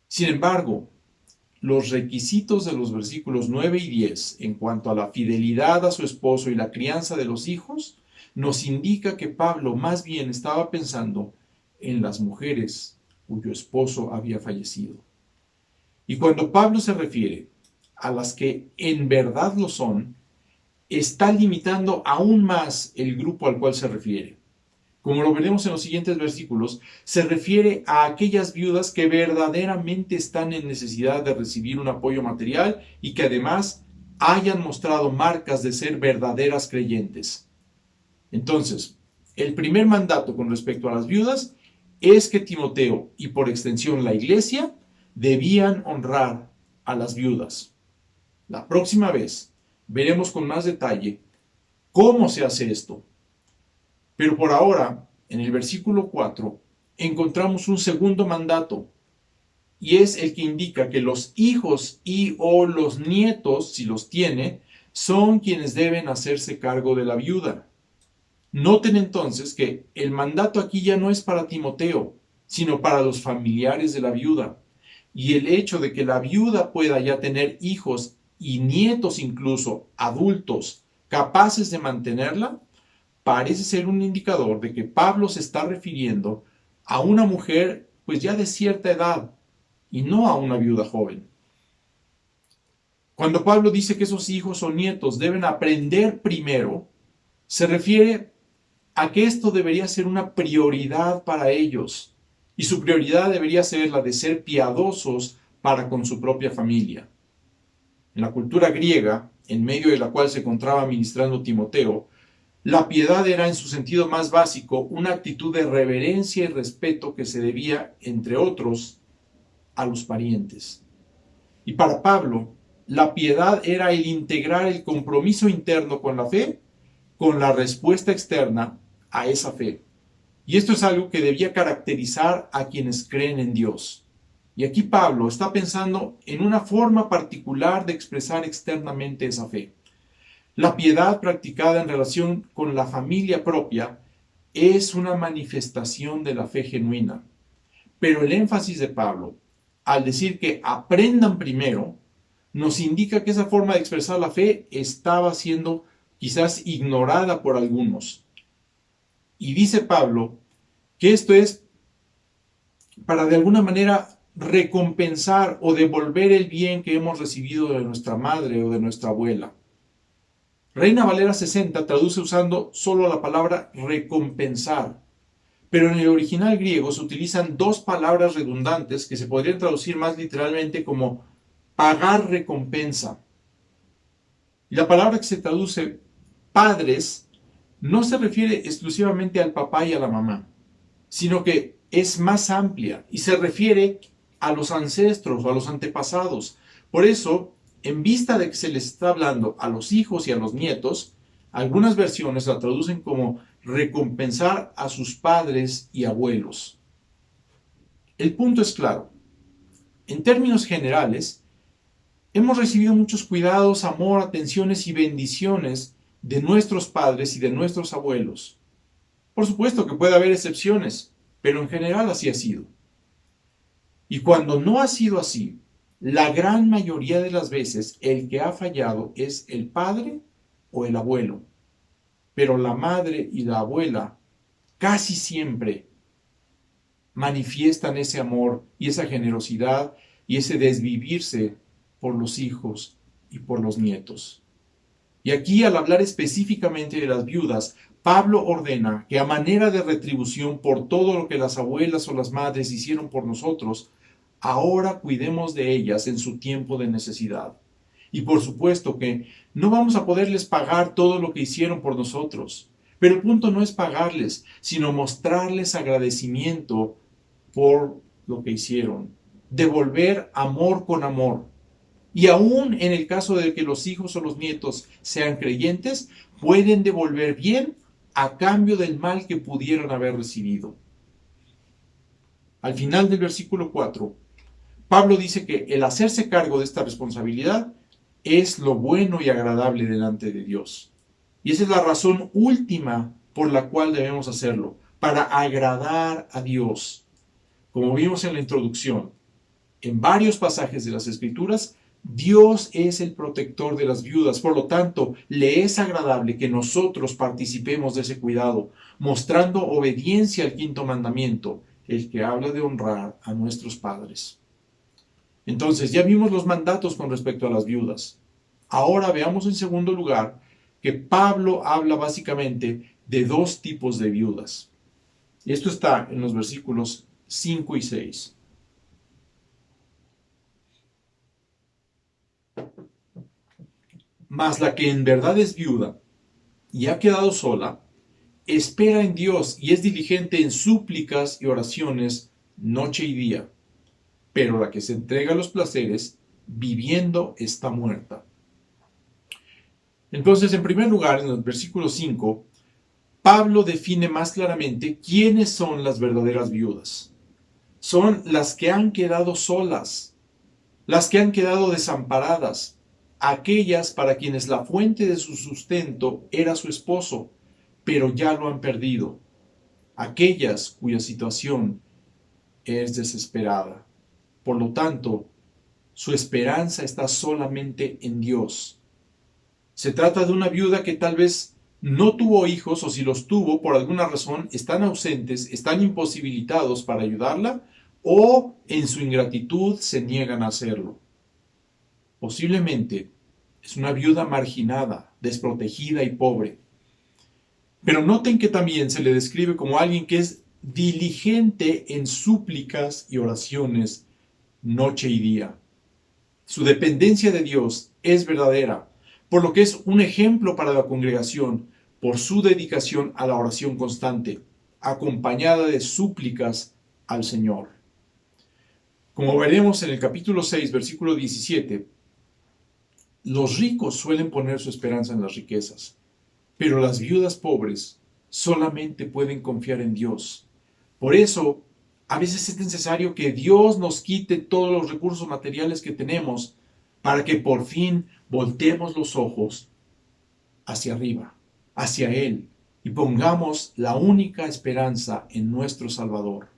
Sin embargo, los requisitos de los versículos 9 y 10 en cuanto a la fidelidad a su esposo y la crianza de los hijos nos indica que Pablo más bien estaba pensando en las mujeres cuyo esposo había fallecido. Y cuando Pablo se refiere a las que en verdad lo son, está limitando aún más el grupo al cual se refiere. Como lo veremos en los siguientes versículos, se refiere a aquellas viudas que verdaderamente están en necesidad de recibir un apoyo material y que además hayan mostrado marcas de ser verdaderas creyentes. Entonces, el primer mandato con respecto a las viudas es que Timoteo y por extensión la iglesia debían honrar a las viudas. La próxima vez veremos con más detalle cómo se hace esto. Pero por ahora, en el versículo 4, encontramos un segundo mandato, y es el que indica que los hijos y o los nietos, si los tiene, son quienes deben hacerse cargo de la viuda. Noten entonces que el mandato aquí ya no es para Timoteo, sino para los familiares de la viuda. Y el hecho de que la viuda pueda ya tener hijos y nietos incluso adultos capaces de mantenerla, parece ser un indicador de que Pablo se está refiriendo a una mujer pues ya de cierta edad y no a una viuda joven. Cuando Pablo dice que esos hijos o nietos deben aprender primero, se refiere a que esto debería ser una prioridad para ellos, y su prioridad debería ser la de ser piadosos para con su propia familia. En la cultura griega, en medio de la cual se encontraba ministrando Timoteo, la piedad era en su sentido más básico una actitud de reverencia y respeto que se debía, entre otros, a los parientes. Y para Pablo, la piedad era el integrar el compromiso interno con la fe con la respuesta externa a esa fe. Y esto es algo que debía caracterizar a quienes creen en Dios. Y aquí Pablo está pensando en una forma particular de expresar externamente esa fe. La piedad practicada en relación con la familia propia es una manifestación de la fe genuina. Pero el énfasis de Pablo, al decir que aprendan primero, nos indica que esa forma de expresar la fe estaba siendo quizás ignorada por algunos. Y dice Pablo que esto es para de alguna manera recompensar o devolver el bien que hemos recibido de nuestra madre o de nuestra abuela. Reina Valera 60 traduce usando solo la palabra recompensar, pero en el original griego se utilizan dos palabras redundantes que se podrían traducir más literalmente como pagar recompensa. Y la palabra que se traduce padres no se refiere exclusivamente al papá y a la mamá, sino que es más amplia y se refiere a los ancestros o a los antepasados. Por eso, en vista de que se les está hablando a los hijos y a los nietos, algunas versiones la traducen como recompensar a sus padres y abuelos. El punto es claro. En términos generales, hemos recibido muchos cuidados, amor, atenciones y bendiciones de nuestros padres y de nuestros abuelos. Por supuesto que puede haber excepciones, pero en general así ha sido. Y cuando no ha sido así, la gran mayoría de las veces el que ha fallado es el padre o el abuelo. Pero la madre y la abuela casi siempre manifiestan ese amor y esa generosidad y ese desvivirse por los hijos y por los nietos. Y aquí, al hablar específicamente de las viudas, Pablo ordena que a manera de retribución por todo lo que las abuelas o las madres hicieron por nosotros, ahora cuidemos de ellas en su tiempo de necesidad. Y por supuesto que no vamos a poderles pagar todo lo que hicieron por nosotros. Pero el punto no es pagarles, sino mostrarles agradecimiento por lo que hicieron. Devolver amor con amor. Y aún en el caso de que los hijos o los nietos sean creyentes, pueden devolver bien a cambio del mal que pudieron haber recibido. Al final del versículo 4, Pablo dice que el hacerse cargo de esta responsabilidad es lo bueno y agradable delante de Dios. Y esa es la razón última por la cual debemos hacerlo, para agradar a Dios. Como vimos en la introducción, en varios pasajes de las Escrituras, Dios es el protector de las viudas, por lo tanto, le es agradable que nosotros participemos de ese cuidado, mostrando obediencia al quinto mandamiento, el que habla de honrar a nuestros padres. Entonces, ya vimos los mandatos con respecto a las viudas. Ahora veamos en segundo lugar que Pablo habla básicamente de dos tipos de viudas. Y esto está en los versículos 5 y 6. Mas la que en verdad es viuda y ha quedado sola, espera en Dios y es diligente en súplicas y oraciones noche y día. Pero la que se entrega a los placeres, viviendo está muerta. Entonces, en primer lugar, en el versículo 5, Pablo define más claramente quiénes son las verdaderas viudas. Son las que han quedado solas, las que han quedado desamparadas, aquellas para quienes la fuente de su sustento era su esposo, pero ya lo han perdido, aquellas cuya situación es desesperada. Por lo tanto, su esperanza está solamente en Dios. Se trata de una viuda que tal vez no tuvo hijos, o si los tuvo, por alguna razón, están ausentes, están imposibilitados para ayudarla, o en su ingratitud se niegan a hacerlo. Posiblemente es una viuda marginada, desprotegida y pobre. Pero noten que también se le describe como alguien que es diligente en súplicas y oraciones noche y día. Su dependencia de Dios es verdadera, por lo que es un ejemplo para la congregación por su dedicación a la oración constante, acompañada de súplicas al Señor. Como veremos en el capítulo 6, versículo 17, los ricos suelen poner su esperanza en las riquezas, pero las viudas pobres solamente pueden confiar en Dios. Por eso, a veces es necesario que Dios nos quite todos los recursos materiales que tenemos para que por fin volteemos los ojos hacia arriba, hacia Él, y pongamos la única esperanza en nuestro Salvador.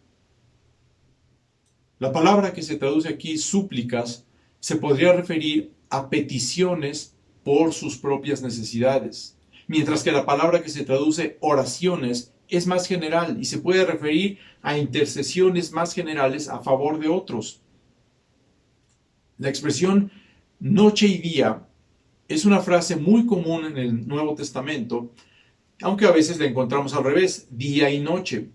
La palabra que se traduce aquí, súplicas, se podría referir a peticiones por sus propias necesidades, mientras que la palabra que se traduce oraciones es más general y se puede referir a intercesiones más generales a favor de otros. La expresión noche y día es una frase muy común en el Nuevo Testamento, aunque a veces la encontramos al revés, día y noche.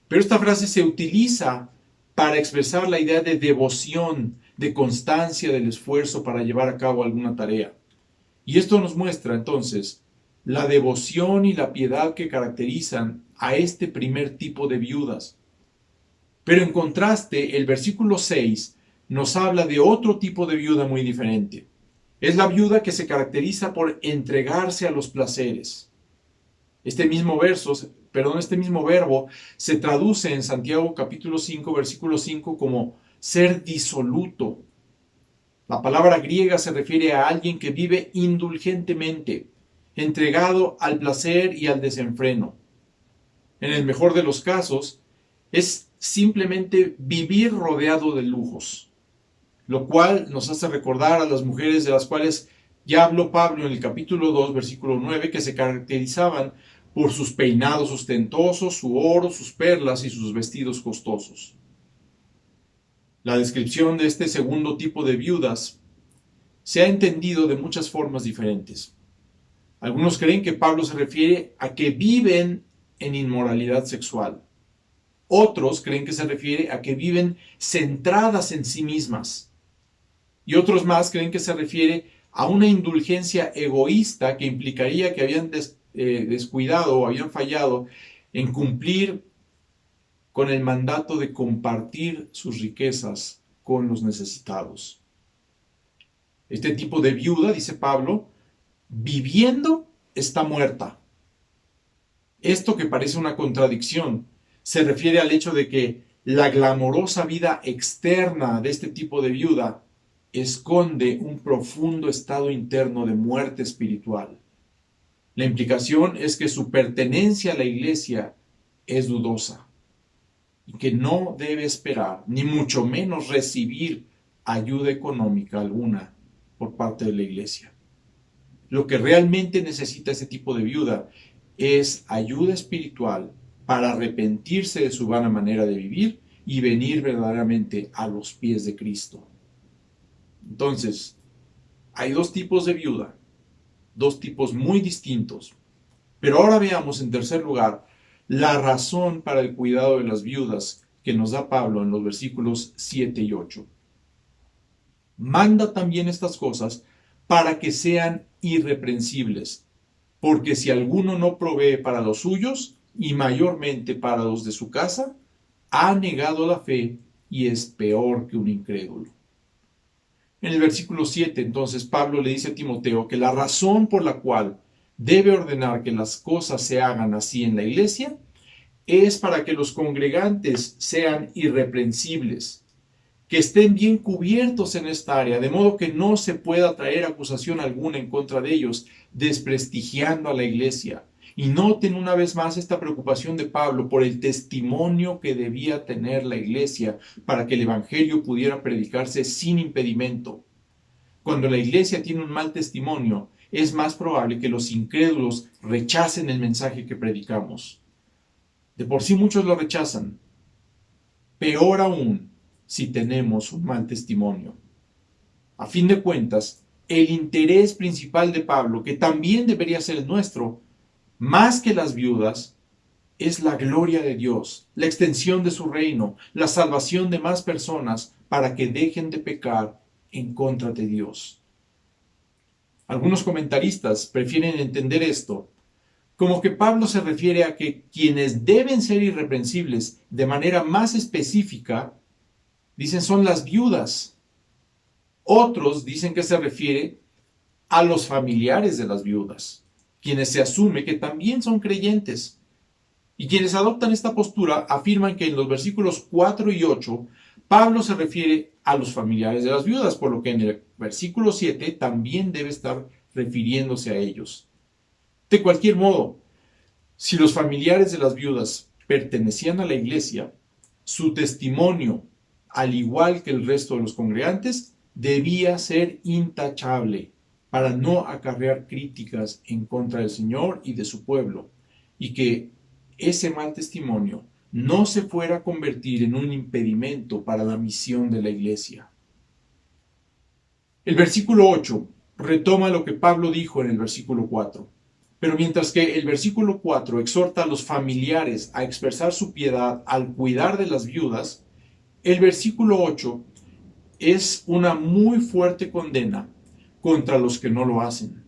Pero esta frase se utiliza para expresar la idea de devoción, de constancia del esfuerzo para llevar a cabo alguna tarea. Y esto nos muestra entonces la devoción y la piedad que caracterizan a este primer tipo de viudas. Pero en contraste, el versículo 6 nos habla de otro tipo de viuda muy diferente. Es la viuda que se caracteriza por entregarse a los placeres. Este mismo verbo se traduce en Santiago capítulo 5, versículo 5 como ser disoluto. La palabra griega se refiere a alguien que vive indulgentemente, entregado al placer y al desenfreno. En el mejor de los casos, es simplemente vivir rodeado de lujos, lo cual nos hace recordar a las mujeres de las cuales ya habló Pablo en el capítulo 2, versículo 9, que se caracterizaban por sus peinados ostentosos, su oro, sus perlas y sus vestidos costosos. La descripción de este segundo tipo de viudas se ha entendido de muchas formas diferentes. Algunos creen que Pablo se refiere a que viven en inmoralidad sexual. Otros creen que se refiere a que viven centradas en sí mismas. Y otros más creen que se refiere a una indulgencia egoísta que implicaría que habían descuidado o habían fallado en cumplir con el mandato de compartir sus riquezas con los necesitados. Este tipo de viuda, dice Pablo, viviendo está muerta. Esto, que parece una contradicción, se refiere al hecho de que la glamorosa vida externa de este tipo de viuda esconde un profundo estado interno de muerte espiritual. La implicación es que su pertenencia a la iglesia es dudosa y que no debe esperar, ni mucho menos recibir ayuda económica alguna por parte de la iglesia. Lo que realmente necesita este tipo de viuda es ayuda espiritual para arrepentirse de su vana manera de vivir y venir verdaderamente a los pies de Cristo. Entonces, hay dos tipos de viuda, dos tipos muy distintos. Pero ahora veamos en tercer lugar la razón para el cuidado de las viudas que nos da Pablo en los versículos 7 y 8. Manda también estas cosas para que sean irreprensibles, porque si alguno no provee para los suyos, y mayormente para los de su casa, ha negado la fe y es peor que un incrédulo. En el versículo 7, entonces, Pablo le dice a Timoteo que la razón por la cual debe ordenar que las cosas se hagan así en la iglesia es para que los congregantes sean irreprensibles, que estén bien cubiertos en esta área, de modo que no se pueda traer acusación alguna en contra de ellos, desprestigiando a la iglesia. Y noten una vez más esta preocupación de Pablo por el testimonio que debía tener la iglesia para que el evangelio pudiera predicarse sin impedimento. Cuando la iglesia tiene un mal testimonio, es más probable que los incrédulos rechacen el mensaje que predicamos. De por sí muchos lo rechazan. Peor aún si tenemos un mal testimonio. A fin de cuentas, el interés principal de Pablo, que también debería ser el nuestro, más que las viudas, es la gloria de Dios, la extensión de su reino, la salvación de más personas para que dejen de pecar en contra de Dios. Algunos comentaristas prefieren entender esto como que Pablo se refiere a que quienes deben ser irreprensibles de manera más específica, dicen son las viudas. Otros dicen que se refiere a los familiares de las viudas, quienes se asume que también son creyentes. Y quienes adoptan esta postura afirman que en los versículos 4 y 8, Pablo se refiere a los familiares de las viudas, por lo que en el versículo 7 también debe estar refiriéndose a ellos. De cualquier modo, si los familiares de las viudas pertenecían a la iglesia, su testimonio, al igual que el resto de los congregantes, debía ser intachable para no acarrear críticas en contra del Señor y de su pueblo, y que ese mal testimonio no se fuera a convertir en un impedimento para la misión de la iglesia. El versículo 8 retoma lo que Pablo dijo en el versículo 4. Pero mientras que el versículo 4 exhorta a los familiares a expresar su piedad al cuidar de las viudas, el versículo 8 es una muy fuerte condena contra los que no lo hacen.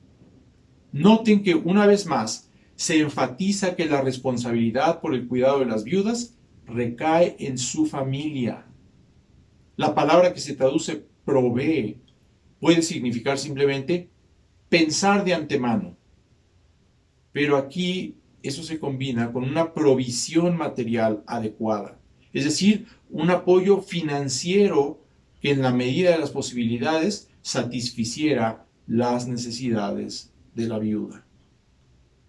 Noten que una vez más se enfatiza que la responsabilidad por el cuidado de las viudas recae en su familia. La palabra que se traduce provee puede significar simplemente pensar de antemano. Pero aquí eso se combina con una provisión material adecuada, es decir, un apoyo financiero que en la medida de las posibilidades satisficiera las necesidades de la viuda.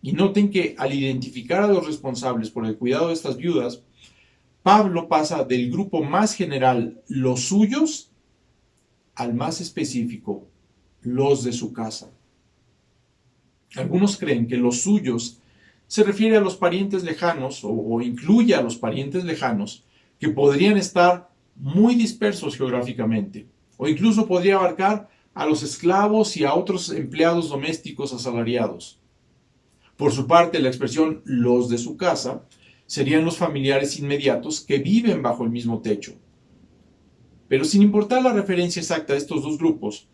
Y noten que al identificar a los responsables por el cuidado de estas viudas, Pablo pasa del grupo más general, los suyos, al más específico, los de su casa. Algunos creen que los suyos se refiere a los parientes lejanos o incluye a los parientes lejanos que podrían estar muy dispersos geográficamente, o incluso podría abarcar a los esclavos y a otros empleados domésticos asalariados. Por su parte, la expresión los de su casa serían los familiares inmediatos que viven bajo el mismo techo. Pero sin importar la referencia exacta de estos dos grupos,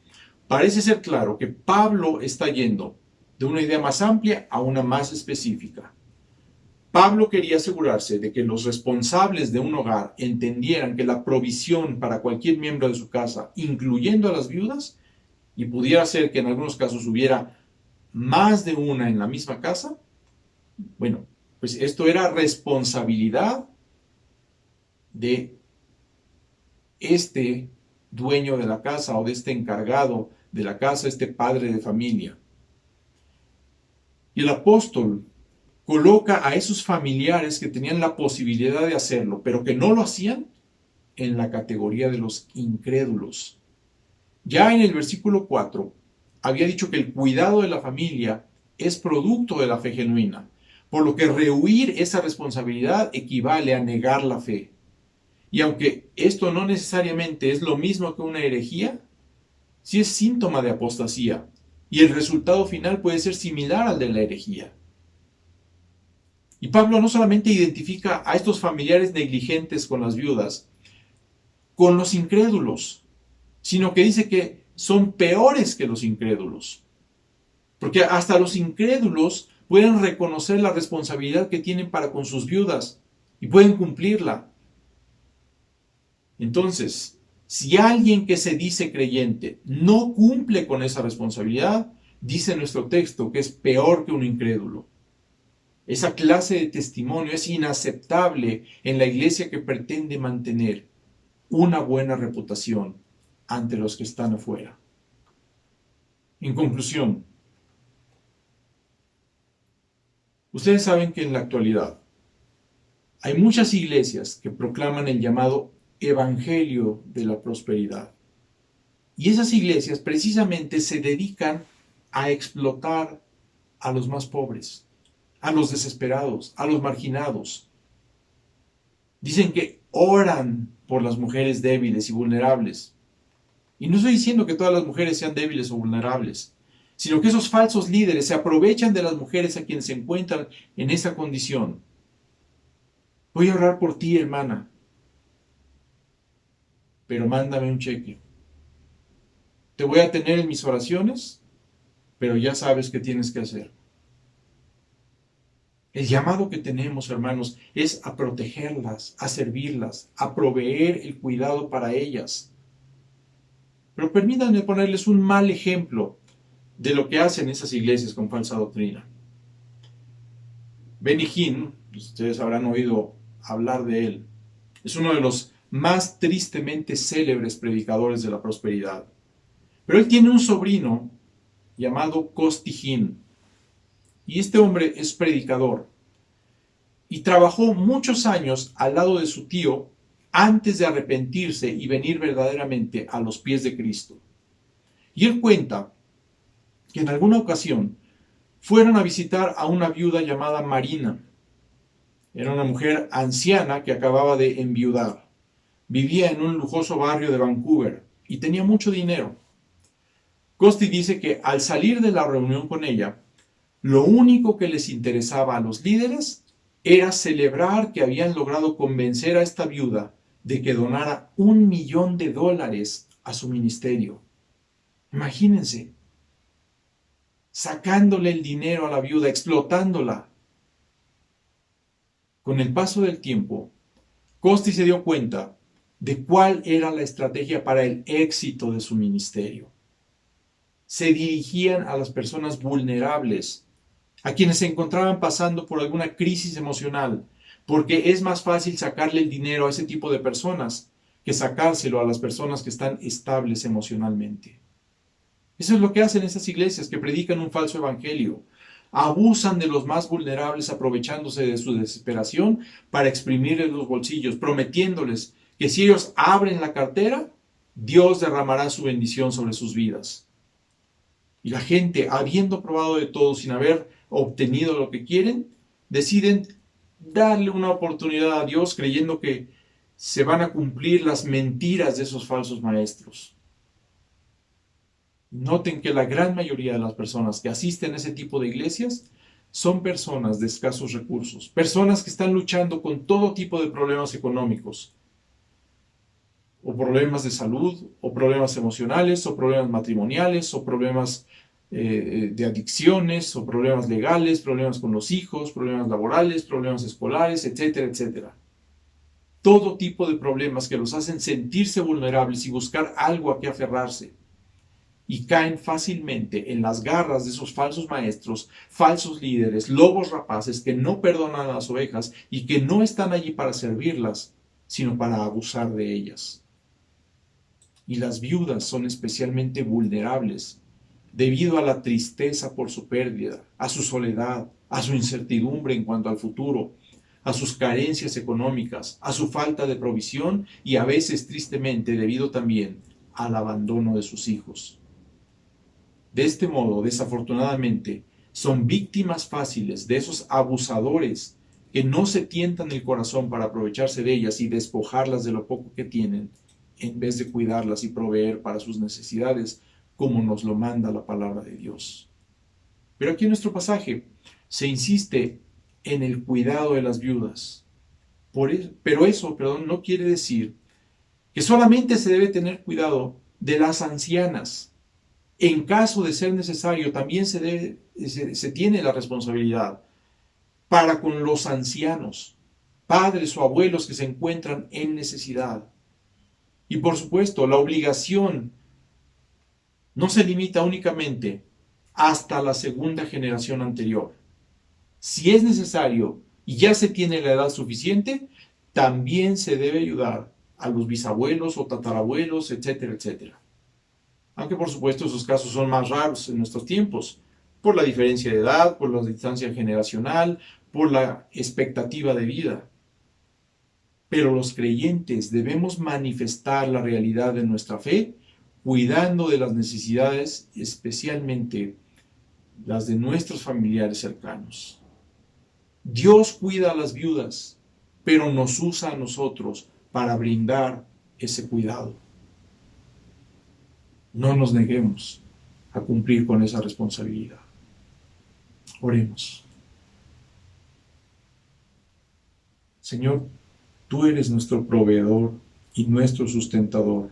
parece ser claro que Pablo está yendo de una idea más amplia a una más específica. Pablo quería asegurarse de que los responsables de un hogar entendieran que la provisión para cualquier miembro de su casa, incluyendo a las viudas, y pudiera ser que en algunos casos hubiera más de una en la misma casa, bueno, pues esto era responsabilidad de este dueño de la casa o de este encargado de la casa, este padre de familia. Y el apóstol coloca a esos familiares que tenían la posibilidad de hacerlo, pero que no lo hacían, en la categoría de los incrédulos. Ya en el versículo 4 había dicho que el cuidado de la familia es producto de la fe genuina, por lo que rehuir esa responsabilidad equivale a negar la fe. Y aunque esto no necesariamente es lo mismo que una herejía, sí es síntoma de apostasía, y el resultado final puede ser similar al de la herejía. Y Pablo no solamente identifica a estos familiares negligentes con las viudas, con los incrédulos, sino que dice que son peores que los incrédulos. Porque hasta los incrédulos pueden reconocer la responsabilidad que tienen para con sus viudas y pueden cumplirla. Entonces, si alguien que se dice creyente no cumple con esa responsabilidad, dice nuestro texto que es peor que un incrédulo. Esa clase de testimonio es inaceptable en la iglesia que pretende mantener una buena reputación ante los que están afuera. En conclusión, ustedes saben que en la actualidad hay muchas iglesias que proclaman el llamado evangelio de la prosperidad. Y esas iglesias precisamente se dedican a explotar a los más pobres, a los desesperados, a los marginados. Dicen que oran por las mujeres débiles y vulnerables. Y no estoy diciendo que todas las mujeres sean débiles o vulnerables, sino que esos falsos líderes se aprovechan de las mujeres a quienes se encuentran en esa condición. Voy a orar por ti, hermana, pero mándame un cheque. Te voy a tener en mis oraciones, pero ya sabes qué tienes que hacer. El llamado que tenemos, hermanos, es a protegerlas, a servirlas, a proveer el cuidado para ellas. Pero permítanme ponerles un mal ejemplo de lo que hacen esas iglesias con falsa doctrina. Benny Hinn, ustedes habrán oído hablar de él, es uno de los más tristemente célebres predicadores de la prosperidad. Pero él tiene un sobrino llamado Costi Hinn, y este hombre es predicador, y trabajó muchos años al lado de su tío antes de arrepentirse y venir verdaderamente a los pies de Cristo. Y él cuenta que en alguna ocasión fueron a visitar a una viuda llamada Marina. Era una mujer anciana que acababa de enviudar. Vivía en un lujoso barrio de Vancouver y tenía mucho dinero. Costi dice que al salir de la reunión con ella, lo único que les interesaba a los líderes era celebrar que habían logrado convencer a esta viuda de que donara $1,000,000 a su ministerio. Imagínense, sacándole el dinero a la viuda, explotándola. Con el paso del tiempo, Costi se dio cuenta de cuál era la estrategia para el éxito de su ministerio. Se dirigían a las personas vulnerables, a quienes se encontraban pasando por alguna crisis emocional, porque es más fácil sacarle el dinero a ese tipo de personas que sacárselo a las personas que están estables emocionalmente. Eso es lo que hacen esas iglesias que predican un falso evangelio. Abusan de los más vulnerables aprovechándose de su desesperación para exprimirles los bolsillos, prometiéndoles que si ellos abren la cartera, Dios derramará su bendición sobre sus vidas. Y la gente, habiendo probado de todo sin haber obtenido lo que quieren, deciden darle una oportunidad a Dios creyendo que se van a cumplir las mentiras de esos falsos maestros. Noten que la gran mayoría de las personas que asisten a ese tipo de iglesias son personas de escasos recursos, personas que están luchando con todo tipo de problemas económicos, o problemas de salud, o problemas emocionales, o problemas matrimoniales, o problemas de adicciones, o problemas legales, problemas con los hijos, problemas laborales, problemas escolares, etcétera, etcétera. Todo tipo de problemas que los hacen sentirse vulnerables y buscar algo a que aferrarse. Y caen fácilmente en las garras de esos falsos maestros, falsos líderes, lobos rapaces que no perdonan a las ovejas y que no están allí para servirlas, sino para abusar de ellas. Y las viudas son especialmente vulnerables debido a la tristeza por su pérdida, a su soledad, a su incertidumbre en cuanto al futuro, a sus carencias económicas, a su falta de provisión y a veces tristemente debido también al abandono de sus hijos. De este modo, desafortunadamente, son víctimas fáciles de esos abusadores que no se tientan el corazón para aprovecharse de ellas y despojarlas de lo poco que tienen, en vez de cuidarlas y proveer para sus necesidades, como nos lo manda la palabra de Dios. Pero aquí en nuestro pasaje se insiste en el cuidado de las viudas. Pero eso no quiere decir que solamente se debe tener cuidado de las ancianas. En caso de ser necesario, también se tiene la responsabilidad para con los ancianos, padres o abuelos que se encuentran en necesidad. Y por supuesto, la obligación no se limita únicamente hasta la segunda generación anterior. Si es necesario y ya se tiene la edad suficiente, también se debe ayudar a los bisabuelos o tatarabuelos, etcétera, etcétera. Aunque por supuesto esos casos son más raros en nuestros tiempos, por la diferencia de edad, por la distancia generacional, por la expectativa de vida. Pero los creyentes debemos manifestar la realidad de nuestra fe, cuidando de las necesidades, especialmente las de nuestros familiares cercanos. Dios cuida a las viudas, pero nos usa a nosotros para brindar ese cuidado. No nos neguemos a cumplir con esa responsabilidad. Oremos. Señor, tú eres nuestro proveedor y nuestro sustentador.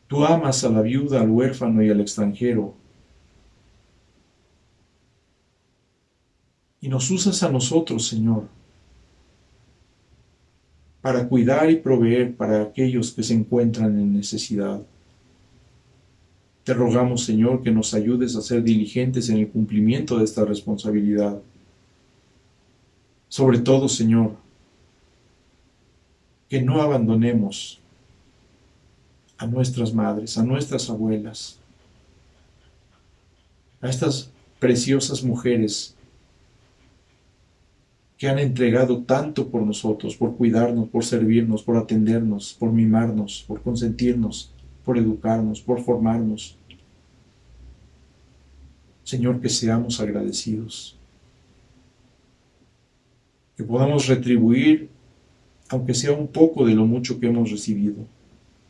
Tú amas a la viuda, al huérfano y al extranjero. Y nos usas a nosotros, Señor, para cuidar y proveer para aquellos que se encuentran en necesidad. Te rogamos, Señor, que nos ayudes a ser diligentes en el cumplimiento de esta responsabilidad. Sobre todo, Señor, que no abandonemos a nuestras madres, a nuestras abuelas, a estas preciosas mujeres que han entregado tanto por nosotros, por cuidarnos, por servirnos, por atendernos, por mimarnos, por consentirnos, por educarnos, por formarnos. Señor, que seamos agradecidos, que podamos retribuir, aunque sea un poco de lo mucho que hemos recibido,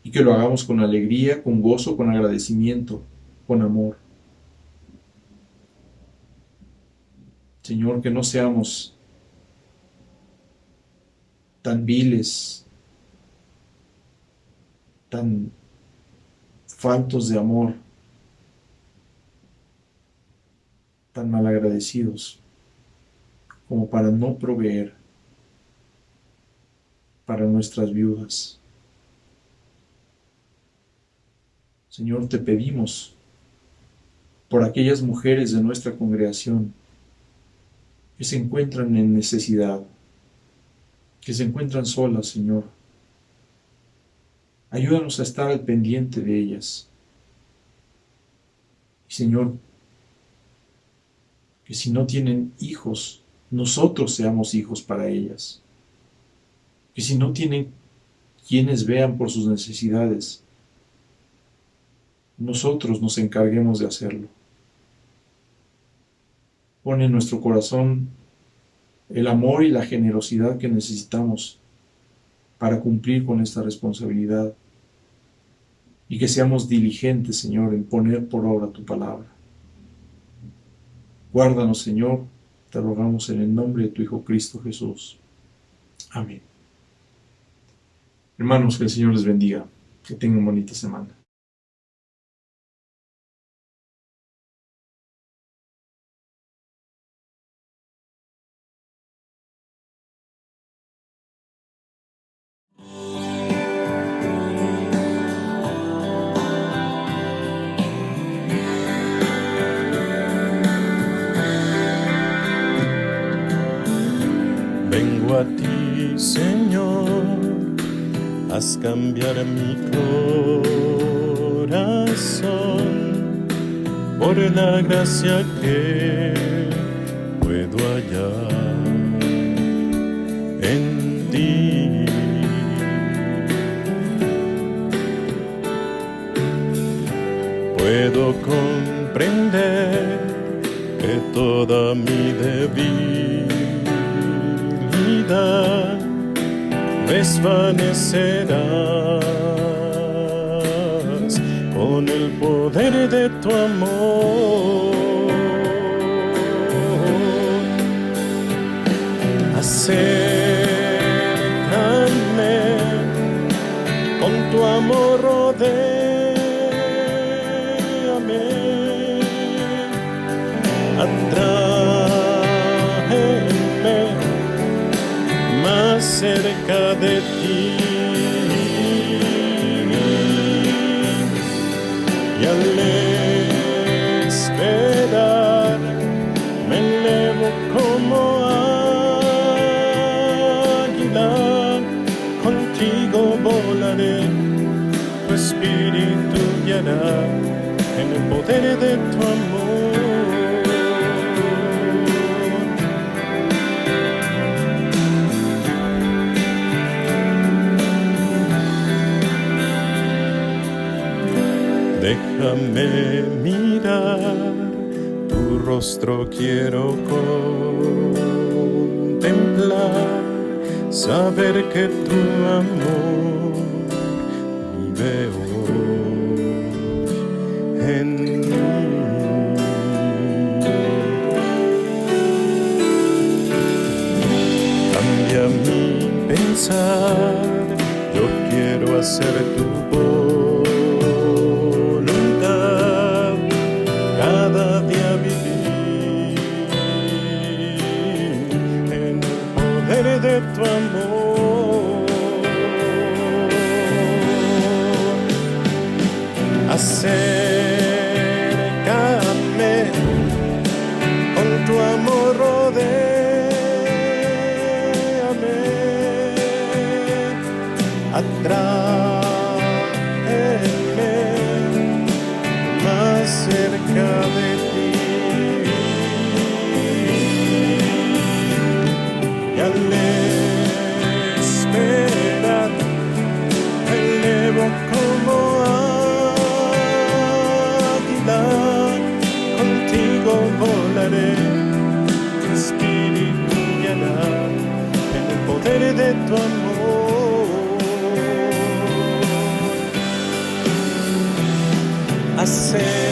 y que lo hagamos con alegría, con gozo, con agradecimiento, con amor. Señor, que no seamos tan viles, tan faltos de amor, tan malagradecidos, como para no proveer para nuestras viudas. Señor, te pedimos por aquellas mujeres de nuestra congregación que se encuentran en necesidad, que se encuentran solas, Señor. Ayúdanos a estar al pendiente de ellas. Y, Señor, que si no tienen hijos, nosotros seamos hijos para ellas. Que si no tienen quienes vean por sus necesidades, nosotros nos encarguemos de hacerlo. Pon en nuestro corazón el amor y la generosidad que necesitamos para cumplir con esta responsabilidad y que seamos diligentes, Señor, en poner por obra tu palabra. Guárdanos, Señor, te rogamos en el nombre de tu Hijo Cristo Jesús. Amén. Hermanos, que el Señor les bendiga, que tengan bonita semana. Vengo a ti, Señor, haz cambiar mi corazón por la gracia que puedo hallar en ti. Puedo comprender que toda mi debilidad desvanecerás con el poder de tu amor. Acércame con tu amor, rodéame, atráeme más cerca de ti, y al esperar me elevo como águila, contigo volaré, tu espíritu guiará en el poder de tu amor. Déjame mirar tu rostro, quiero contemplar, saber que tu amor vive hoy en mí. Cambia mi pensar, yo quiero hacer tu voluntad, cada día vivir en el poder de tu amor. Acércame, con tu amor rodéame, atráeme más cerca de ti. Y al esperar me elevo como águila, contigo volaré, tu espíritu guiará en el poder de tu amor. Acércame,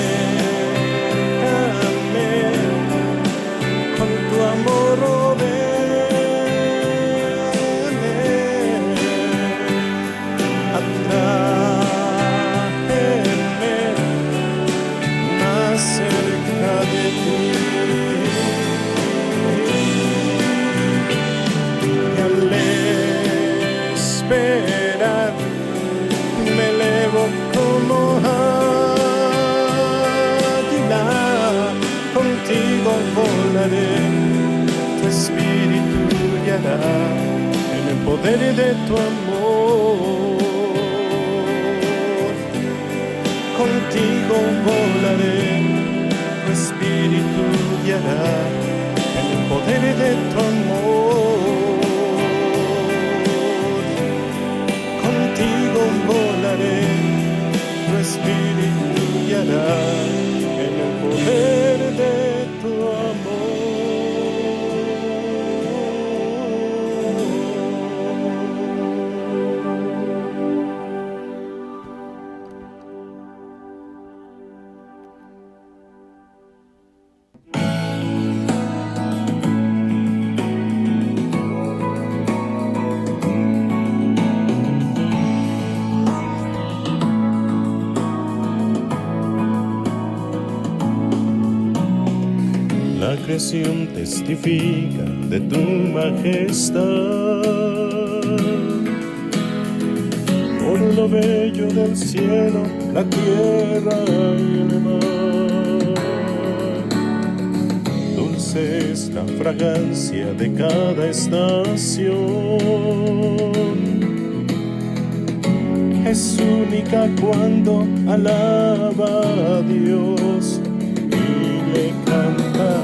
con tu amor rodéame, atráeme más cerca de ti. Y al esperar me elevo como águila, contigo volaré, tu espíritu guiará en el poder de tu amor. Contigo volaré, tu espíritu guiará en el poder de tu amor. Contigo volaré, tu espíritu guiará en el poder de tu La creación testifica de tu majestad. Por lo bello del cielo, la tierra y el mar. Dulce es la fragancia de cada estación. Es única cuando alaba a Dios y le canta.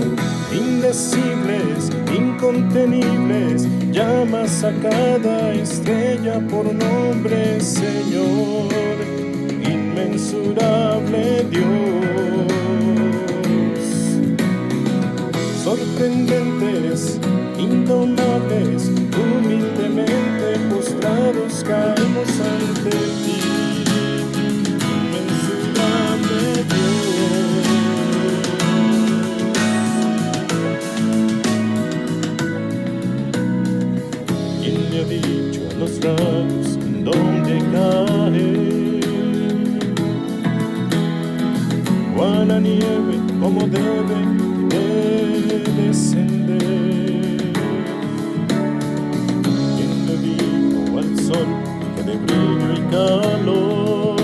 Indecibles, incontenibles, llamas a cada estrella por nombre, Señor, inmensurable Dios. Sorprendentes, indomables, humildemente postrados caemos ante ti, inmensurable Dios. Dicho a los lados en donde cae, cual la nieve como debe de descender. Quien le dijo al sol que de brillo y calor,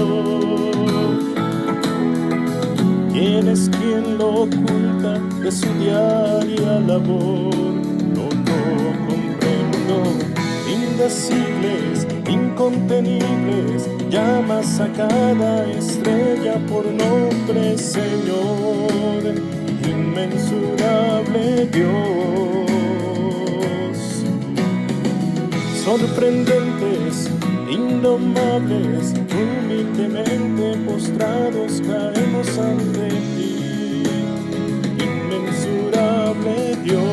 ¿quién es quien lo oculta de su diaria labor? No comprendo. Indecibles, incontenibles, llamas a cada estrella por nombre, Señor, inmensurable Dios. Sorprendentes, indomables, humildemente postrados caemos ante ti, inmensurable Dios.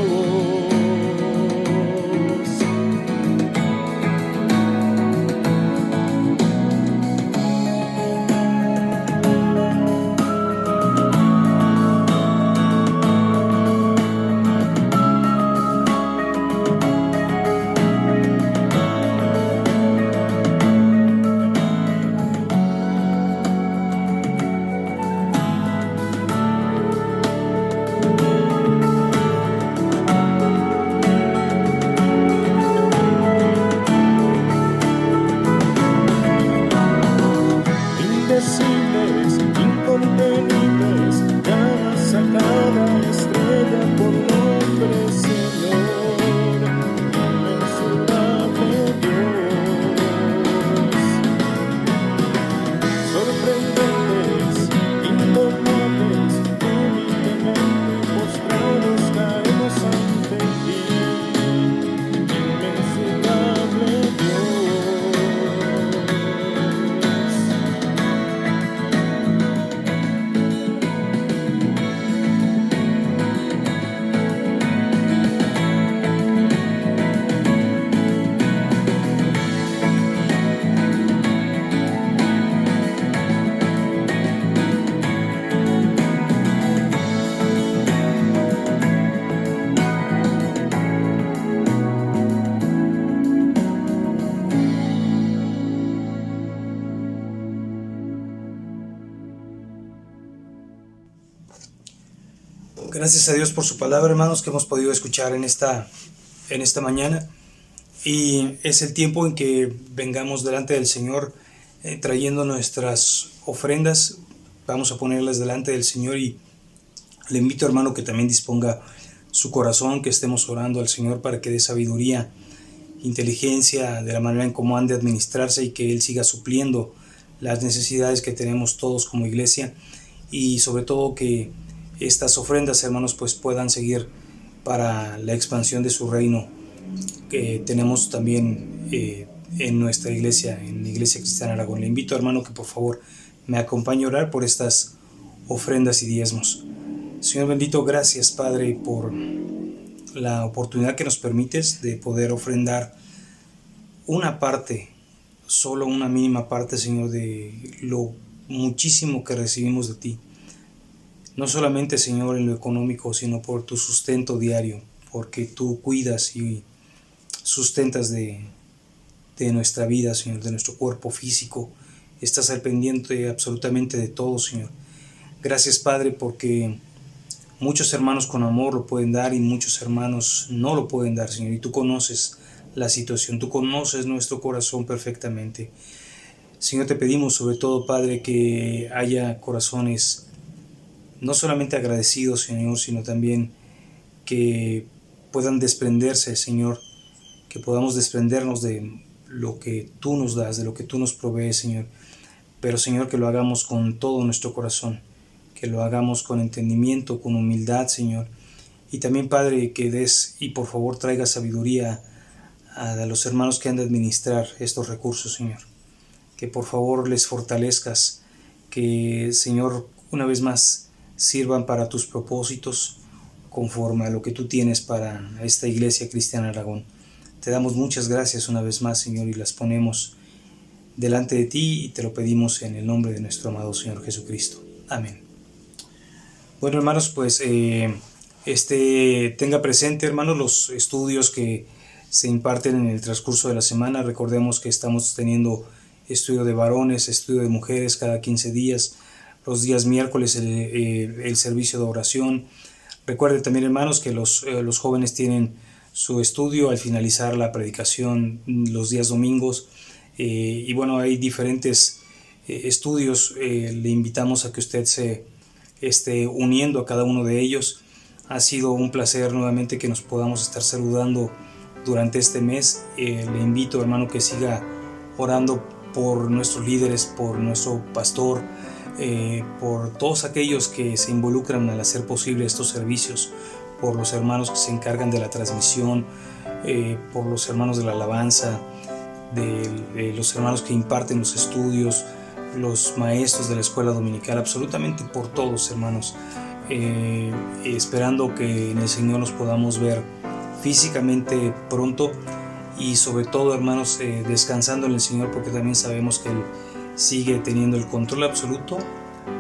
Gracias a Dios por su palabra, hermanos, que hemos podido escuchar en esta mañana. Y es el tiempo en que vengamos delante del Señor trayendo nuestras ofrendas. Vamos a ponerlas delante del Señor y le invito, hermano, que también disponga su corazón, que estemos orando al Señor para que dé sabiduría, inteligencia de la manera en cómo han de administrarse y que Él siga supliendo las necesidades que tenemos todos como iglesia, y sobre todo que estas ofrendas, hermanos, pues puedan seguir para la expansión de su reino que tenemos también en nuestra iglesia, en la Iglesia Cristiana Aragón. Le invito, hermano, que por favor me acompañe a orar por estas ofrendas y diezmos. Señor bendito, gracias, Padre, por la oportunidad que nos permites de poder ofrendar una parte, solo una mínima parte, Señor, de lo muchísimo que recibimos de ti. No solamente, Señor, en lo económico, sino por tu sustento diario, porque tú cuidas y sustentas de nuestra vida, Señor, de nuestro cuerpo físico. Estás al pendiente absolutamente de todo, Señor. Gracias, Padre, porque muchos hermanos con amor lo pueden dar y muchos hermanos no lo pueden dar, Señor. Y tú conoces la situación, tú conoces nuestro corazón perfectamente. Señor, te pedimos sobre todo, Padre, que haya corazones no solamente agradecidos, Señor, sino también que puedan desprenderse, Señor, que podamos desprendernos de lo que tú nos das, de lo que tú nos provees, Señor. Pero, Señor, que lo hagamos con todo nuestro corazón, que lo hagamos con entendimiento, con humildad, Señor. Y también, Padre, que des y por favor traiga sabiduría a los hermanos que han de administrar estos recursos, Señor. Que por favor les fortalezcas, que, Señor, una vez más sirvan para tus propósitos conforme a lo que tú tienes para esta Iglesia Cristiana Aragón. Te damos muchas gracias una vez más, Señor, y las ponemos delante de ti y te lo pedimos en el nombre de nuestro amado Señor Jesucristo. Amén. Bueno, hermanos, pues tenga presente, hermanos, los estudios que se imparten en el transcurso de la semana. Recordemos que estamos teniendo estudio de varones, estudio de mujeres cada 15 días. Los días miércoles el servicio de oración. Recuerden también, hermanos, que los jóvenes tienen su estudio al finalizar la predicación los días domingos. Y bueno, hay diferentes estudios. Le invitamos a que usted se esté uniendo a cada uno de ellos. Ha sido un placer nuevamente que nos podamos estar saludando durante este mes. Le invito, hermano, que siga orando por nuestros líderes, por nuestro pastor, por todos aquellos que se involucran al hacer posible estos servicios, por los hermanos que se encargan de la transmisión, por los hermanos de la alabanza, de los hermanos que imparten los estudios, los maestros de la escuela dominical, absolutamente por todos, hermanos, esperando que en el Señor nos podamos ver físicamente pronto y sobre todo, hermanos, descansando en el Señor, porque también sabemos que Él sigue teniendo el control absoluto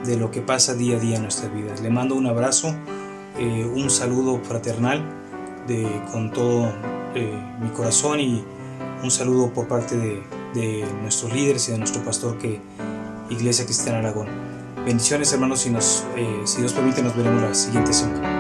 de lo que pasa día a día en nuestras vidas. Le mando un abrazo, un saludo fraternal con todo mi corazón, y un saludo por parte de nuestros líderes y de nuestro pastor, que Iglesia Cristiana Aragón. Bendiciones, hermanos, y si Dios permite nos veremos la siguiente semana.